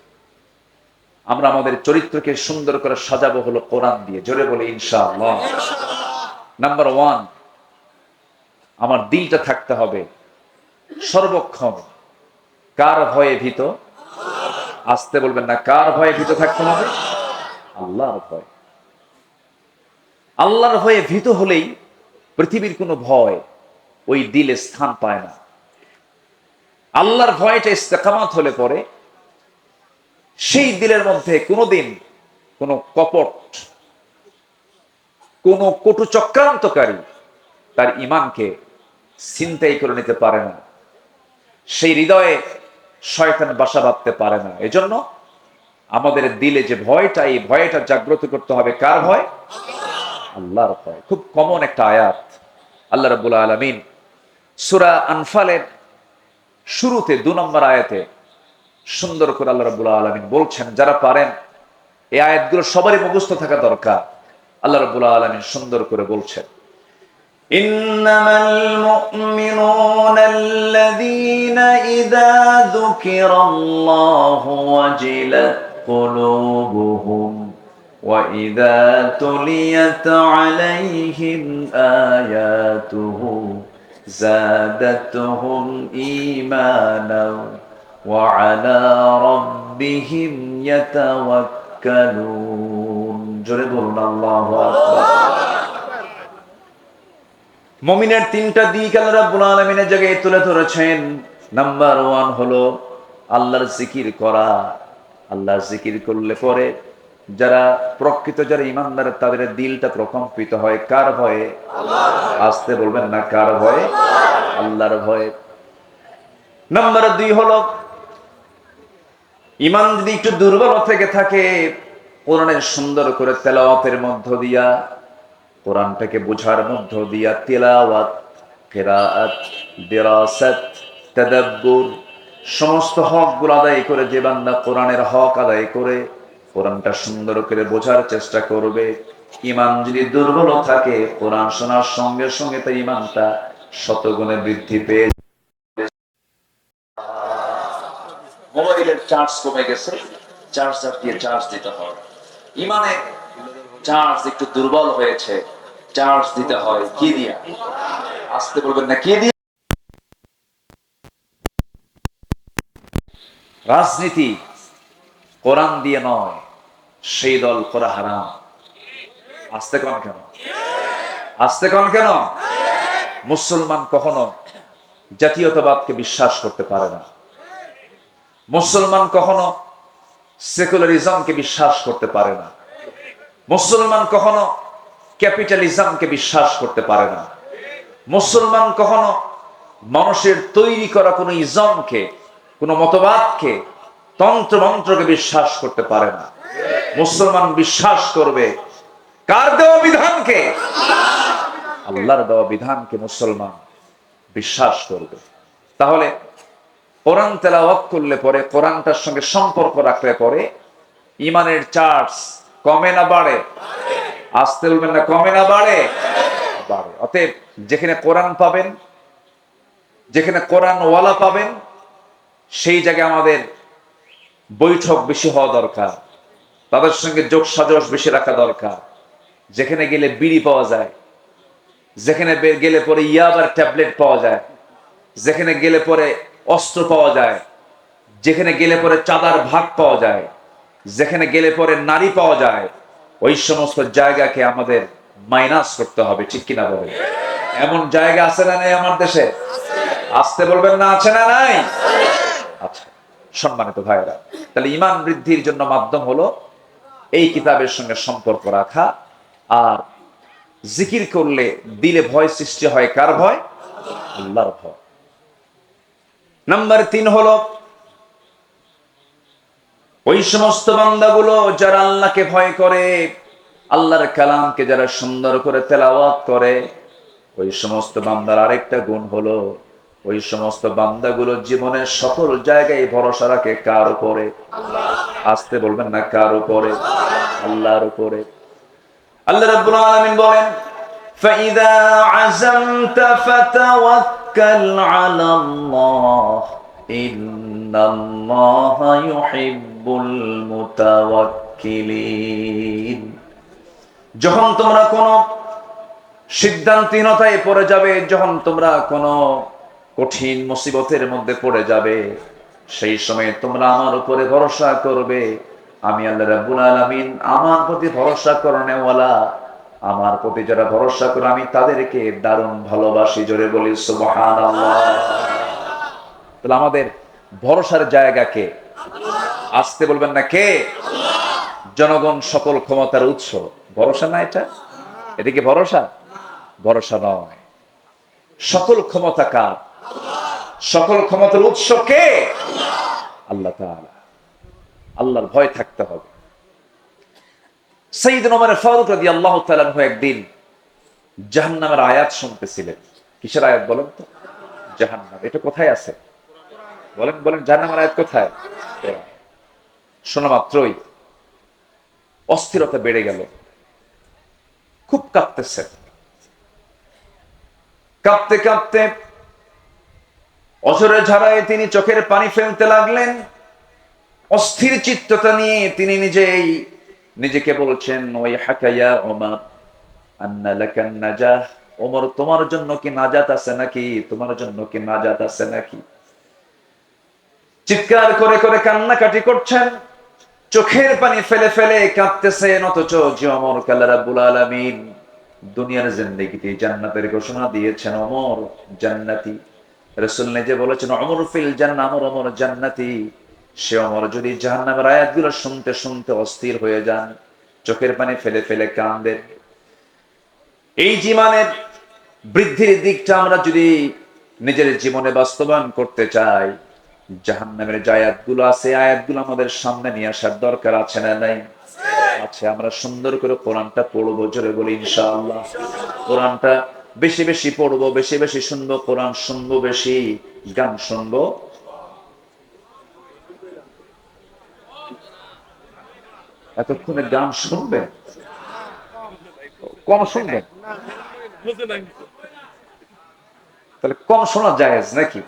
A: আমরা আমাদের চরিত্রকে সুন্দর করে সাজাবো হলো কোরআন দিয়ে। জোরে বলে ইনশাআল্লাহ। নাম্বার 1, আমার দিলটা থাকতে হবে সর্বক্ষণ কার ভয়ে ভীত? আসতে বলবেন না, কার ভয়ে ভীত থাকতে হবে? আল্লাহর ভয়। আল্লাহর ভয়ে ভীত হলেই পৃথিবীর কোনো ভয় ওই দিলে স্থান পায় না। আল্লাহর ভয়টা ইস্তেকামাত হলে পরে সেই দিলের মধ্যে কোনোদিন কোনো কপট, কোনো কটু চক্রান্তকারী তার ঈমানকে ছিনতাই করে নিতে পারে না। সেই হৃদয়ে শয়তান বাসা বাঁধতে পারে না। এজন্য আমাদের দিলে যে ভয়টা, এই ভয়টা জাগ্রত করতে হবে। কার ভয়? আল্লাহর ভয়। খুব কমন একটা আয়াত। আল্লাহ রাব্বুল আলামিন সূরা আনফালের শুরুতে 2 নম্বর আয়াতে সুন্দর করে আল্লাহ রাব্বুল আলামিন বলছেন, যারা পারেন এই আয়াতগুলো সবারই মুখস্থ থাকা দরকার। আল্লাহ রাব্বুল আলামিন সুন্দর করে বলছেন,
B: ইন্নামাল মুমিনুনা আল্লাযীনা ইযা যুকিরাল্লাহু ওয়াজিলাত কুলুবুহুম ওয়া ইযা তুলিয়াত আলাইহিম আয়াতুহু যাদাতুহুম ঈমানাও ওয়া আলা রাব্বিহিম ইয়াতাওয়াক্কালুন। জোরে বলুন আল্লাহু আকবার। মুমিনের 3টা দিক আল্লাহ রাব্বুল আলামিনের জায়গায় তুলে ধরেছেন। নাম্বার 1 হলো আল্লাহর জিকির করা। আল্লাহর জিকির করলে পরে যারা প্রকৃত যারা ঈমানদার তাদের দিলটা প্রকম্পিত হয়। কার ভয়ে? আসতে বলবেন না, কার ভয়ে? আল্লাহর ভয়ে। নাম্বার 2 হলো ঈমান যদি একটু দুর্বল থেকে থাকে, কোরআনের সুন্দর করে তেলাওয়াতের মধ্য দিয়া, কোরআনটাকে বোঝার মধ্য দিয়া, তিলাওয়াত, কিরাআত, দিরাসাত, তাদাব্বুর সমস্ত হকগুলো আদায় করে যে বান্দা কোরআনের হক আদায় করে কোরআনটা সুন্দর করে বোঝার চেষ্টা করবে, ঈমান যদি দুর্বল থাকে কোরআন শোনার সঙ্গে সঙ্গে তার ঈমানটা শতগুণে বৃদ্ধি পেয়ে। মোবাইলের চার্জ কমে গেছে, চার্জার দিয়ে চার্জ দিতে হয়। ঈমানে চার্জ একটু দুর্বল হয়েছে, চার্জ দিতে হয় কি দিয়া? আসতে বলবেন না, কি দিয়া? রাজনীতি কোরআন দিয়ে নয়, সেই দল করা হারাম। আসতে কন কেন? আসতে কন কেন? মুসলমান কখনো জাতীয়তাবাদকে বিশ্বাস করতে পারে না। মুসলমান কখনো সেকুলারিজমকে বিশ্বাস করতে পারে না। মুসলমান কখনো ক্যাপিটালিজমকে বিশ্বাস করতে পারে না। মুসলমান কখনো মানুষের তৈরি করা কোনো ইজমকে, কোনো মতবাদকে, তন্ত্র মন্ত্রকে বিশ্বাস করতে পারে না। মুসলমান বিশ্বাস করবে কার দেওয়া বিধানকে? আল্লাহর দেওয়া বিধানকে মুসলমান বিশ্বাস করবে। তাহলে কোরআন তেলাওয়াত করলে পরে, কোরআনটার সঙ্গে সম্পর্ক রাখলে পরে ঈমানের চার্জ কমে না বাড়ে? আসতে বলবেন না, কমে না বাড়ে? বাড়ে। অতএব যেখানে কোরআন পাবেন, যেখানে কোরআন ওয়ালা পাবেন, সেই জায়গায় আমাদের বৈঠক বেশি হওয়া দরকার, তাদের সঙ্গে যোগ সাজস বেশি রাখা দরকার। যেখানে গেলে বিড়ি পাওয়া যায়, যেখানে গেলে পরে ইয়াবার ট্যাবলেট পাওয়া যায়, যেখানে গেলে পরে অস্ত্র পাওয়া যায়, যেখানে গেলে পরে চাঁদার ভাগ পাওয়া যায়, যেখানে গেলে পরে নারী পাওয়া যায়, ওই সমস্ত জায়গাকে আমাদের মাইনাস করতে হবে। ঠিক কিনা বলেন? এমন জায়গা আছে না নাই আমার দেশে? আসতে বলবেন না, আছে না নাই? আচ্ছা, সম্মানিত ভাইরা, তাহলে ঈমান বৃদ্ধির জন্য মাধ্যম হলো এই কিতাবের সঙ্গে সম্পর্ক রাখা। আর জিকির করলে দিলে ভয় সৃষ্টি হয়। কার ভয়? আল্লাহর ভয়। নাম্বার 3 হলো ওই সমস্ত বান্দাগুলো যারা আল্লাহকে ভয় করে, আল্লাহর কালামকে যারা সুন্দর করে তেলাওয়াত করে, ওই সমস্ত বান্দার আরেকটা গুণ হলো ওই সমস্ত বান্দাগুলো জীবনের সকল জায়গায় ভরসা রাখে কার উপরে? আসতে বলবেন না, কার উপরে? আল্লাহর উপরে। আল্লাহ রাব্বুল আলামিন বলেন, فَإِذَا عَزَمْتَ فَتَوَكَّلْ وتوكل على الله إن الله يحب المتوكلين। যখন তোমরা কোনো সিদ্ধান্তহীনতায় পড়ে যাবে, যখন তোমরা কোনো কঠিন মুসিবতের মধ্যে পড়ে যাবে, সেই সময় তোমরা আমার উপরে ভরসা করবে। আমি আল্লাহ রাব্বুল আলামিন আমার প্রতি ভরসা করনেওয়ালা, আমার প্রতি যারা ভরসা করে আমি তাদেরকে দারুণ ভালোবাসি। জোরে বলি সুবহানাল্লাহ। তাহলে আমাদের ভরসার জায়গা কে? আসতে বলবেন না কে? জনগণ সকল ক্ষমতার উৎস। ভরসা না এটা? এটা কি ভরসা? ভরসা নয়। সকল ক্ষমতা কার? সকল ক্ষমতার উৎস কে? আল্লাহ তাআলা। আল্লাহর ভয় থাকতে হবে। সাইয়েদনা ওমর ফারুক রাদিয়াল্লাহু তাআলা আনহু একদিন জাহান্নামের আয়াত শুনতেছিলেন। কিসের আয়াত বলেন তো? জাহান্নাম। এটা কোথায় আছে? বলেন বলেন, জাহান্নামের আয়াত কোথায়? শোনা মাত্রই অস্থিরতা বেড়ে গেল, খুব কাঁপতেছে। কাঁপতে কাঁপতে অঝরে ঝাড়ায় তিনি চোখের পানি ফেলতে লাগলেন। অস্থির চিত্ততা নিয়ে তিনি নিজেকে বলছেন, ওই হাকায়া ওমর আন্না লাকান নাজাহ। ওমর, তোমার জন্য কি নাজাত আছে নাকি? তোমার জন্য কি নাজাত আছে নাকি? চিৎকার করে করে কান্নাকাটি করছেন, চোখের পানি ফেলে ফেলে কাঁদতেছেন। অথচ যে ওমর আল্লাহ রাব্বুল আলামিন দুনিয়ার জিন্দেগিতে জান্নাতের ঘোষণা দিয়েছেন, ওমর জান্নাতি। রাসূল নিজে বলেছেন, ওমর ফিল জান্নাহ, ওমর জান্নাতি। সে ওমর যদি জাহান্নামের আয়াতগুলো শুনতে শুনতে অস্থির হয়ে যান, চোখের পানি ফেলে ফেলে কাঁদেন। এই জীবনের বৃদ্ধির দিকটা আমরা যদি নিজের জীবনে বাস্তবায়ন করতে চাই, জাহান্নামের যে আয়াতগুলো আছে, আয়াতগুলো আমাদের সামনে নিয়ে আসার দরকার আছে না নাই? আছে। আমরা সুন্দর করে কোরআনটা পড়বো। জোরে বলি ইনশাআল্লাহ। কোরআনটা বেশি বেশি পড়বো, বেশি বেশি শুনবো। কোরআন শুনবো বেশি, গান শুনবো। এতক্ষণে গান শুনবেন, কম শুনবেন? তাহলে কম শোনা জায়েজ নাকি?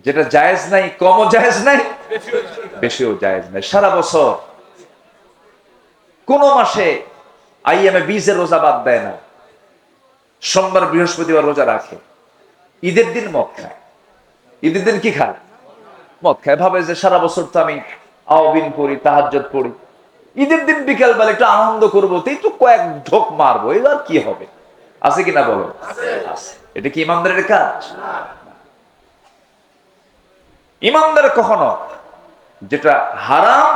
B: যেটা জায়েজ নাই, কমও জায়েজ নাই, বেশিও জায়েজ নাই। সারা বছর কোন মাসে আইয়ামে 20 রোজা বাদ দেয় না। সোমবার বৃহস্পতিবার রোজা রাখে। ঈদের দিন মদ খায়। ঈদের দিন কি খায়? মদ খায়। ভাবে যে সারা বছর তো আমি আওয়াবিন পড়ি, তাহাজ্জুদ পড়ি, ঈদের দিন বিকেল বেলা একটু আনন্দ করবো, তাই তো কয়েক ঢোক মারবো, এবার কি হবে? আছে কিনা বলো? এটা কি ইমানদারের কাজ? ইমানদার কখনো যেটা হারাম,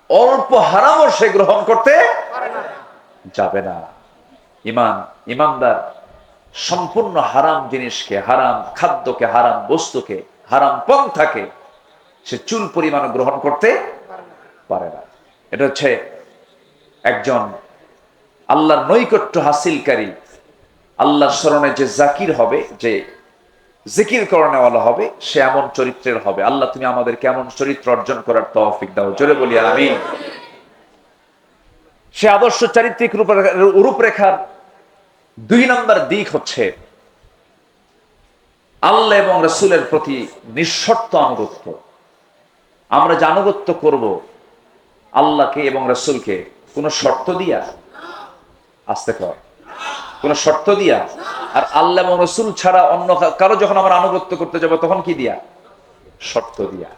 B: অল্প হারামও সে গ্রহণ করতে যাবে না। ইমানদার সম্পূর্ণ হারাম জিনিসকে, হারাম খাদ্যকে, হারাম বস্তুকে, হারাম পন্থাকে সে চুল পরিমাণ গ্রহণ করতে পারে না। এটা হচ্ছে একজন আল্লাহর নৈকট্য হাসিলকারী, আল্লাহর স্মরণে যে জাকির হবে, যে জিকির করনেওয়ালা হবে, সে এমন চরিত্রের হবে। আল্লাহ তুমি আমাদের কেমন চরিত্র অর্জন করার তৌফিক দাও। জোরে বলি আমিন। সে আদর্শ চারিত্রিক রূপরেখার 2 নম্বর দিক হচ্ছে আল্লাহ এবং রাসূলের প্রতি নিঃশর্ত আনুগত্য। আমরা যে আনুগত্য করব আল্লাহকে এবং রাসূলকে, কোন শর্ত দিয়া, আসতে কর, কোন শর্ত দিয়া। আর আল্লাহ এবং রাসূল ছাড়া অন্য কারো যখন আমরা আনুগত্য করতে যাব, তখন কি দিয়া? শর্ত দিয়া।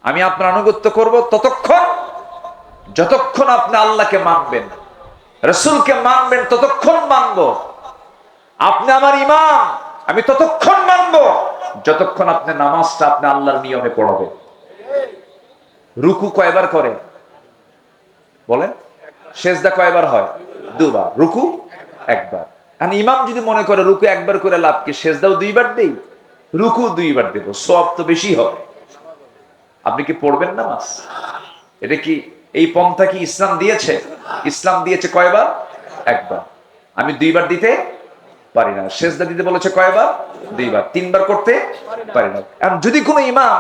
B: আমি আপনার আনুগত্য করব ততক্ষণ যতক্ষণ আপনি আল্লাহকে মানবেন, রাসূলকে মানবেন, ততক্ষণ মানব। আপনি আমার ইমাম, আমি ততক্ষণ মানব যতক্ষণ আপনি নামাজটা আপনি আল্লাহর নিয়মে পড়াবেন। রুকু কয়বার করে বলেন? সেজদা কয়বার হয়? 2 বার। রুকু 1 বার। আর ইমাম যদি মনে করে রুকু 1 বার করে লাভ কি, সেজদাও 2 বার দেই, রুকু 2 বার দেব, সওয়াব তো বেশি হবে। আপনি কি পড়বেন নামাজ? এটা কি এই পন্থা কি ইসলাম দিয়েছে? ইসলাম দিয়েছে কয়বার? 1 বার। আমি 2 বার দিতে পারি না। সেজদা দিতে বলেছে কয়বার? 2 বার। 3 বার করতে পারি না। আর যদি কোনো ইমাম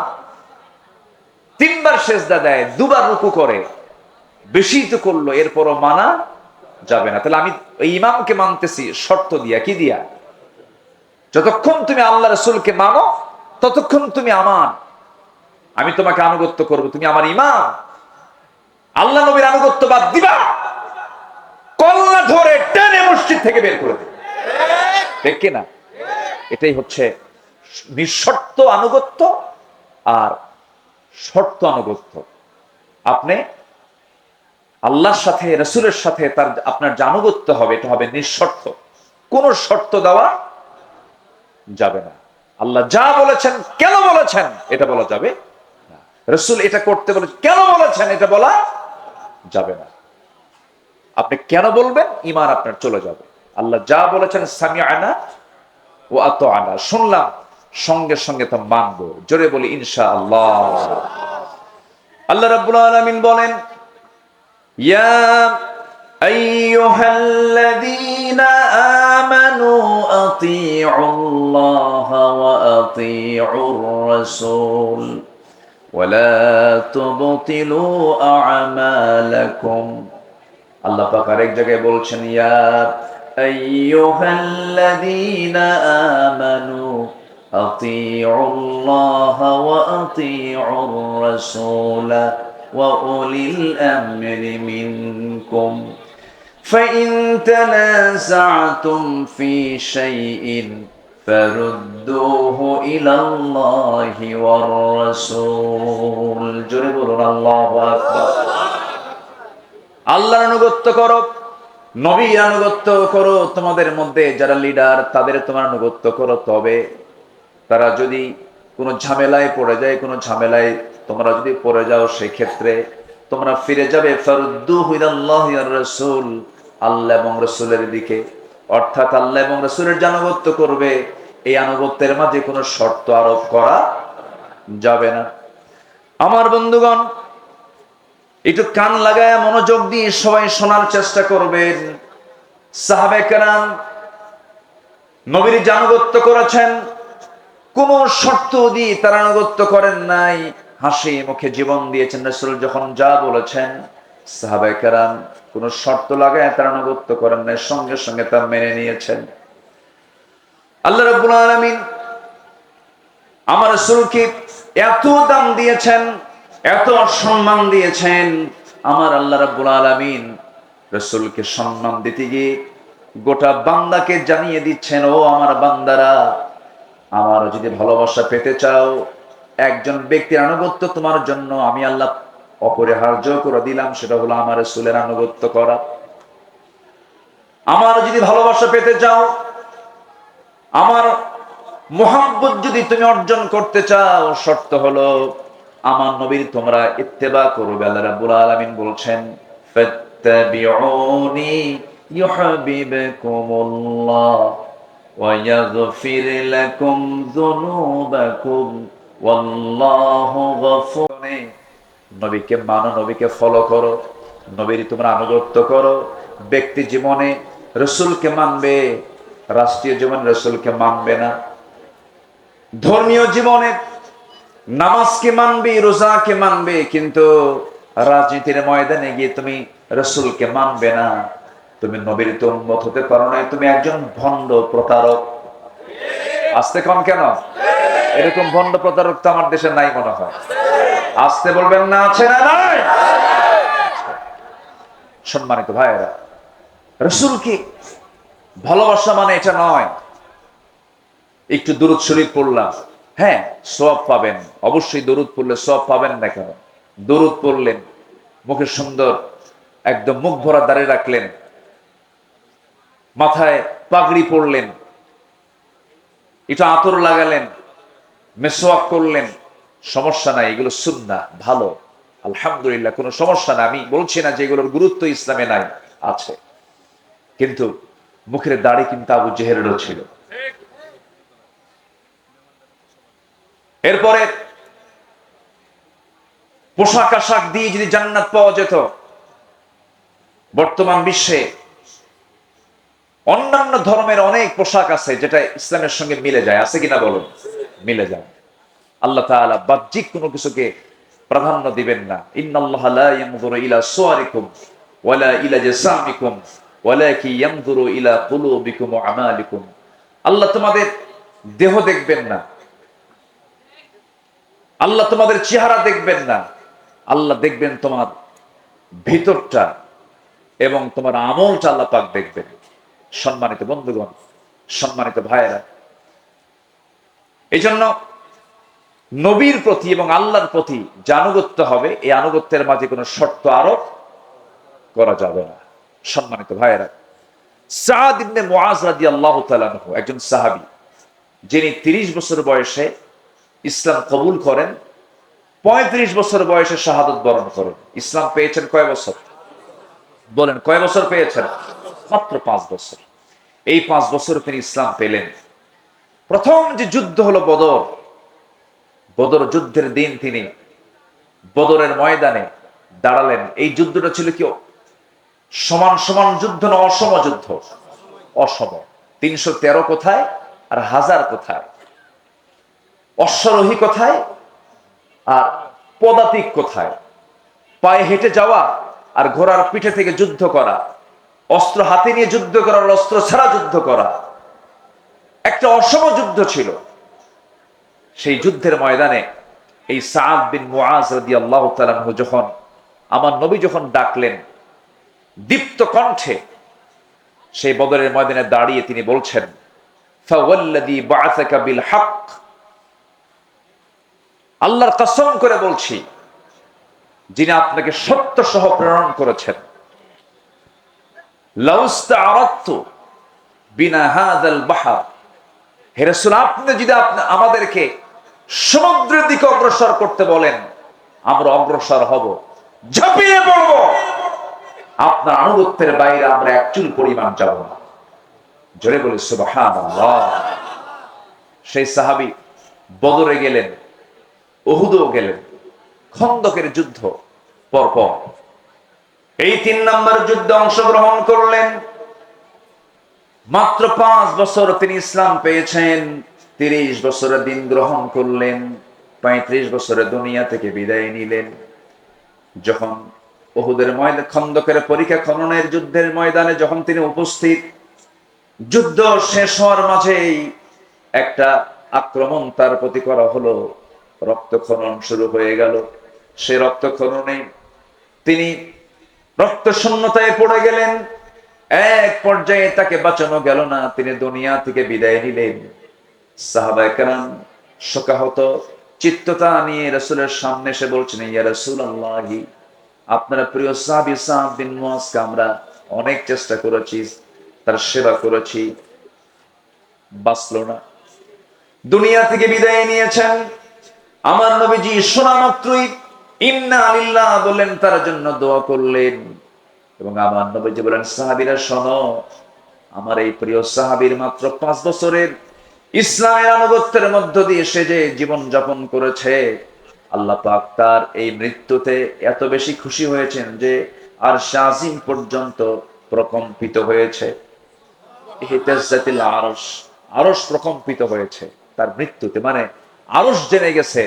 B: 3 বার সেজদা দেয়, 2 বার রুকু করে, বেশি তো করলো, এরপরও মানা যাবে না। তাহলে আমি ওই ইমামকে মানতেছি শর্ত দিয়া। কি দিয়া?
A: যতক্ষণ তুমি আল্লাহ রাসূলকে মানো ততক্ষণ তুমি আমার, আমি তোমাকে আনুগত্য করব, তুমি আমার ইমাম। আল্লাহ নবীর আনুগত্য বাদ দিবা, কল্লা ধরে টেনে মসজিদ থেকে বের করে দেবে, ঠিক কিনা? এটাই হচ্ছে নিঃশর্ত আনুগত্য আর শর্ত আনুগত্য। আপনি আল্লাহর সাথে রাসূলের সাথে তার আপনার যে আনুগত্য হবে এটা হবে নিঃশর্ত, কোনো শর্ত দেওয়া যাবে না। আল্লাহ যা বলেছেন কেন বলেছেন এটা বলা যাবে না, রাসূল এটা করতে বলে কেন বলেছেন এটা বলা যাবে না। আপনি কেন বলবেন, ঈমান আপনার চলে যাবে। আল্লাহ যা বলেছেন সামিআনা ওয়া আতাআনা, শুনলাম সঙ্গে সঙ্গে তা মানবো। জোরে বলি ইনশাআল্লাহ। আল্লাহ রাব্বুল আলামিন বলেন, ইয়া আইয়ুহাল্লাযীনা আমানু আতিউল্লাহা ওয়া আতিউর রাসূল ওয়া লা তুবতিলু আ'মালাকুম। আল্লাহ পাক আরেক জায়গায় বলছেন, ইয়া আইয়ুহাল্লাযীনা আমানু আতিউল্লাহা ওয়া আতিউর রাসূলা ওয়া উলিল আমরি মিনকুম ফাইন তানাযা'তুম ফি শাইইন ফারুদ্দুহু ইলাল্লাহি ওয়ার রাসূল। জোরে বলুন আল্লাহু আকবার। আল্লাহর আনুগত্য করো, নবীর আনুগত্য করো, তোমাদের মধ্যে যারা লিডার তাদের তোমার আনুগত্য করো। তবে তারা যদি কোনো ঝামেলায় পড়ে যায়, কোনো ঝামেলায় তোমরা যদি পড়ে যাও, সেই ক্ষেত্রে তোমরা ফিরে যাবে ফারুদ্দুহু ইলাল্লাহি ওয়ার রাসূল, আল্লাহ এবং রাসূলের দিকে। অর্থাৎ আল্লাহ এবং রাসূলের যে আনুগত্য করবে, এই আনুগত্যের মাঝে কোনো শর্ত আরোপ করা যাবে না। আমার বন্ধুগণ, একটু কান লাগায় মনোযোগ দিয়ে সবাই শোনার চেষ্টা করবেন। সাহাবায়ে কেরাম নবীর যে আনুগত্য করেছেন, কোন শর্ত দিয়ে তারা আনুগত্য করেন নাই, হাসি মুখে জীবন দিয়েছেন। রাসূল যখন যা বলেছেন, সাহাবায়ে কেরাম কোন শর্ত লাগায় তারা আনুগত্য করেন নাই, সঙ্গে সঙ্গে তা মেনে নিয়েছেন। আল্লাহ রাব্বুল আলামিন আমার রাসূলকে এত দাম দিয়েছেন, এত সম্মান দিয়েছেন। আমার আল্লাহ রাব্বুল আলামিন রাসূলকে সম্মান দিতে গিয়ে গোটা বান্দাকে জানিয়ে দিচ্ছেন, ও আমার বান্দারা, আমার যদি ভালোবাসা পেতে চাও, একজন ব্যক্তির আনুগত্য তোমার জন্য আমি আল্লাহ অপরিহার্য করে দিলাম, সেটা হলো আমার রাসূলের আনুগত্য করা। আমার যদি ভালোবাসা পেতে চাও, আমার মুহাব্বত যদি তুমি অর্জন করতে চাও, শর্ত হলো আমার নবীর তোমরা ইত্তেবা করবে। আল্লাহ রাব্বুল আলামিন বলছেন, ফাত্তাবিউনি ইউহিব্বুকুমুল্লাহ ওয়া ইয়াগফির লাকুম যুনুবাকুম ওয়াল্লাহু গফুর। নবীকে মানো, নবীকে ফলো করো, নবীর তোমরা আনুগত্য করো। ব্যক্তি জীবনে রাসূলকে মানবে, রাষ্ট্রীয় জীবনে রাসূলকে মানবে না। ধর্মীয় জীবনে নামাজকে মানবে, রোজাকে মানবে, কিন্তু রাজনীতির ময়দানে গিয়ে তুমি রাসূলকে মানবে না। তুমি নবীর তো উম্মত হতে পারো না, তুমি একজন ভণ্ড প্রতারক। আসতে কন কেন? এরকম ভণ্ড প্রতারক তো আমার দেশে নাই মনে হয়। আসতে বলবেন না, আছে না নাই? সম্মানিত ভাইয়েরা, রাসূলকে ভালোবাসা মানে এটা নয় একটু দুরূদ শরীফ পড়লাম, হ্যাঁ সওয়াব পাবেন, অবশ্যই দরুদ পড়লে সওয়াব পাবেন না কেন? দরুদ পড়লেন, মুখে সুন্দর একদম মুখ ভরা দাড়ি রাখলেন, মাথায় পাগড়ি পরলেন, একটু আতর লাগালেন, মেসওয়াক করলেন, সমস্যা নাই, এগুলো সুন্নাহ, ভালো, আলহামদুলিল্লাহ, কোনো সমস্যা না। আমি বলছি না যে এগুলোর গুরুত্ব ইসলামে নাই, আছে। কিন্তু মুখের দাড়ি কিন্তু আবু জেহেলেরও ছিল। এরপরে পোশাক আশাক দিয়ে যদি জান্নাত পাওয়া যেত, বর্তমান বিশ্বে অন্যান্য ধর্মের অনেক পোশাক আছে যেটা ইসলামের সঙ্গে মিলে যায়, আছে কিনা বলুন? মিলে যায়। আল্লাহ তাআলা বাহ্যিক কোনো কিছুকে প্রাধান্য দিবেন না। ইন্নাল্লাহা লা ইয়ানজুরু ইলা সুওয়ারিকুম ওয়ালা ইলা জাসামিকুম ওয়ালাকিন ইয়ানজুরু ইলা কুলুবিকুম ওয়া আমালিকুম। আল্লাহ তোমাদের দেহ দেখবেন না, আল্লাহ তোমাদের চেহারা দেখবেন না, আল্লাহ দেখবেন তোমার ভিতরটা এবং তোমার আমলটা আল্লাহ পাক দেখবেন। সম্মানিত বন্ধুগণ, সম্মানিত ভাইয়েরা, এই জন্য নবীর প্রতি এবং আল্লাহর প্রতি যে আনুগত্য হবে, এই আনুগত্যের মাঝে কোনো শর্ত আরোপ করা যাবে না। সম্মানিত ভাইয়েরা, সাদ ইবনে মুআজ রাদিয়াল্লাহু তাআলা আনহু একজন সাহাবী, যিনি 30 বছর বয়সে ইসলাম কবুল করেন, 35 বছর বয়সে শাহাদাত বরণ করেন। ইসলাম পেয়েছেন কয় বছর? বলেন, কয় বছর পেয়েছেন? মাত্র 5 বছর। এই 5 বছর তিনি ইসলাম পেলেন। প্রথম যে যুদ্ধ হলো বদর, বদর যুদ্ধের দিন তিনি বদরের ময়দানে দাঁড়ালেন। এই যুদ্ধটা ছিল কি সমান সমান যুদ্ধ না অসম যুদ্ধ? অসম। 313 কোথায় আর 1000 কোথায়? অশ্বারোহী কোথায় আর পদাতিক কোথায়? পায়ে হেঁটে যাওয়া আর ঘোড়ার পিঠে থেকে যুদ্ধ করা, অস্ত্র হাতে নিয়ে যুদ্ধ করা, অস্ত্র ছাড়া যুদ্ধ করা, একটা অসম যুদ্ধ ছিল। সেই যুদ্ধের ময়দানে এই সাদ বিন মুআজ রাদিয়াল্লাহু তাআলা আনহু যখন আমার নবী যখন ডাকলেন দীপ্ত কণ্ঠে, সেই বদরের ময়দানে দাঁড়িয়ে তিনি বলছেন, ফাওয়াল্লাযী বা'আসাকা বিল হক, আল্লাহর কসম করে বলছি, যিনি আপনাকে সত্য সহ প্রেরণ করেছেন, লাউস্তাআরাতু বিনা হাযাল বাহর, হে রাসূল, আপনি যদি আমাদেরকে সমুদ্রের দিকে অগ্রসর করতে বলেন, আমরা অগ্রসর হব, ঝাঁপিয়ে পড়ব, আপনার আনুগত্যের বাইরে আমরা এক চুল পরিমাণ যাব না। জোরে বলি সুবহানাল্লাহ। সেই সাহাবী বদরে গেলেন, উহুদও গেলেন, খন্দকের যুদ্ধ পরপর এই 3 নম্বর যুদ্ধে অংশগ্রহণ করলেন। মাত্র 5 বছর তিনি ইসলাম পেয়েছেন, 30 বছরে দিন গ্রহণ করলেন, 35 বছরে দুনিয়া থেকে বিদায় নিলেন। যখন উহুদের ময়দানে, খন্দকের পরীক্ষা খননের যুদ্ধের ময়দানে যখন তিনি উপস্থিত, যুদ্ধ শেষ হওয়ার মাঝেই একটা আক্রমণ তার প্রতি করা হলো, রক্তক্ষরণ শুরু হয়ে গেল। সে রক্তক্ষরণে তিনি রক্ত শূন্যতায় পড়ে গেলেন। এক পর্যায়ে তাকে বাঁচানো গেল না, তিনি দুনিয়া থেকে বিদায় নিলেন। সাহাবায়ে কেরাম শোকাহত চিত্ততা নিয়ে রাসূলের সামনে এসে বলছেন, ইয়া রাসূলুল্লাহি, আপনার প্রিয় সাহাবী সাদ বিন মুআজকে আমরা অনেক চেষ্টা করেছি, তার সেবা করেছি, বাঁচলো না, দুনিয়া থেকে বিদায় নিয়েছেন। আমার নবীজি শোনা মাত্রই ইন্না লিল্লাহ বললেন, তার জন্য দোয়া করলেন। এবং আমার নবীজি বলেন, সাহাবীরা শোনো, আমার এই প্রিয় সাহাবীর মাত্র 5 বছরের ইসলামের আনুগত্যের মধ্য দিয়ে সে যে জীবন যাপন করেছে, আল্লাহ পাক তার এই মৃত্যুতে এত বেশি খুশি হয়েছেন যে আরশ আজিম পর্যন্ত প্রকম্পিত হয়েছে। ইহতাজ্জাতিল আরশ, আরশ প্রকম্পিত হয়েছে তার মৃত্যুতে। মানে আরশ জেনে গেছে,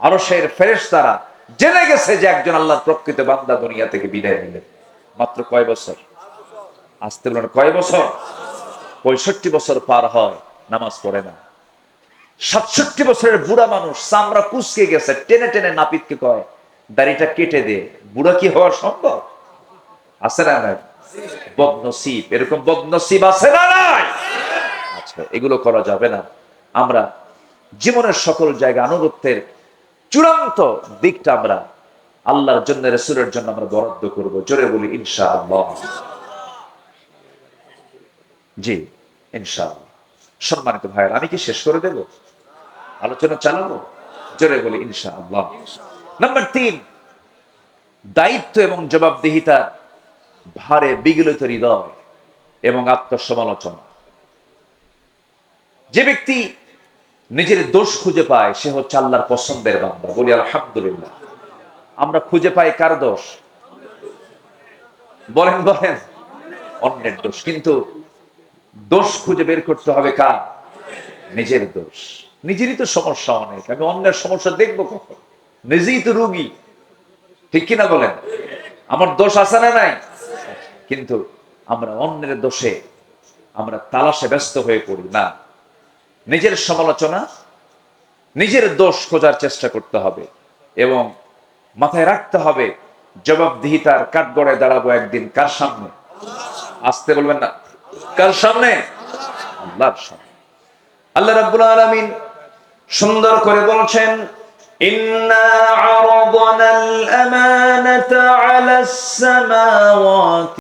A: আরশের ফেরেশতারা জেনে গেছে যে একজন আল্লাহর প্রকৃত বান্দা দুনিয়া থেকে বিদায় নিলেন। মাত্র কয় বছর? আসতে বলেন, কয় বছর? 65 বছর পার হয়, নামাজ পড়ে না। 67 বছরের বুড়া মানুষ, চামড়া কুচকে গেছে, টেনে টেনে নাপিতকে কয় দাড়িটা কেটে দে। বুড়া কি হওয়া সম্ভব? আছে না নাই? বদনসিব, এরকম বদনসিব আছে না নাই? আচ্ছা, এগুলো করা যাবে না। আমরা জীবনের সকল জায়গায় আনুগত্যের চূড়ান্ত দিকটা আমরা আল্লাহর জন্য, রাসূলের জন্য আমরা বরাদ্দ করব। জোরে বলি ইনশাআল্লাহ। জি ইনশাআল্লাহ। সম্মানিত ভাইয়েরা, আমি কি শেষ করে দেব? আলোচনা চালাবো? জোরে বলি ইনশাআল্লাহ। নাম্বার 3, দায়িত্ব এবং জবাবদিহিতার ভারে বিগলিত হৃদয় এবং আত্মসমালোচনা। যে ব্যক্তি নিজের দোষ খুঁজে পায় সে হচ্ছে আল্লাহর পছন্দের বান্দা। বলি আলহামদুলিল্লাহ। আমরা খুঁজে পাই কার দোষ? বলেন বলেন, অন্যের দোষ। কিন্তু দোষ খুঁজে বের করতে হবে কার? নিজের দোষ। নিজেরই তো সমস্যা অনেক, আমি অন্যের সমস্যা দেখবো কখন? নিজেই তো রোগী, ঠিক কিনা বলেন? আমার দোষ আছে না নাই? কিন্তু আমরা অন্যের দোষে আমরা তালাশে ব্যস্ত হয়ে পড়ি না। নিজের সমালোচনা, নিজের দোষ খোঁজার চেষ্টা করতে হবে এবং মাথায় রাখতে হবে জবাবদিহিতার কাঠগড়ায় দাঁড়াবো একদিন কার সামনে? আসতে বলবেন না, কার সামনে? আল্লাহর সামনে। আল্লাহ রাব্বুল আলামিন সুন্দর করে বলছেন, ইন্না আরাদনাল আমানাতা আলাস সামাওয়াতি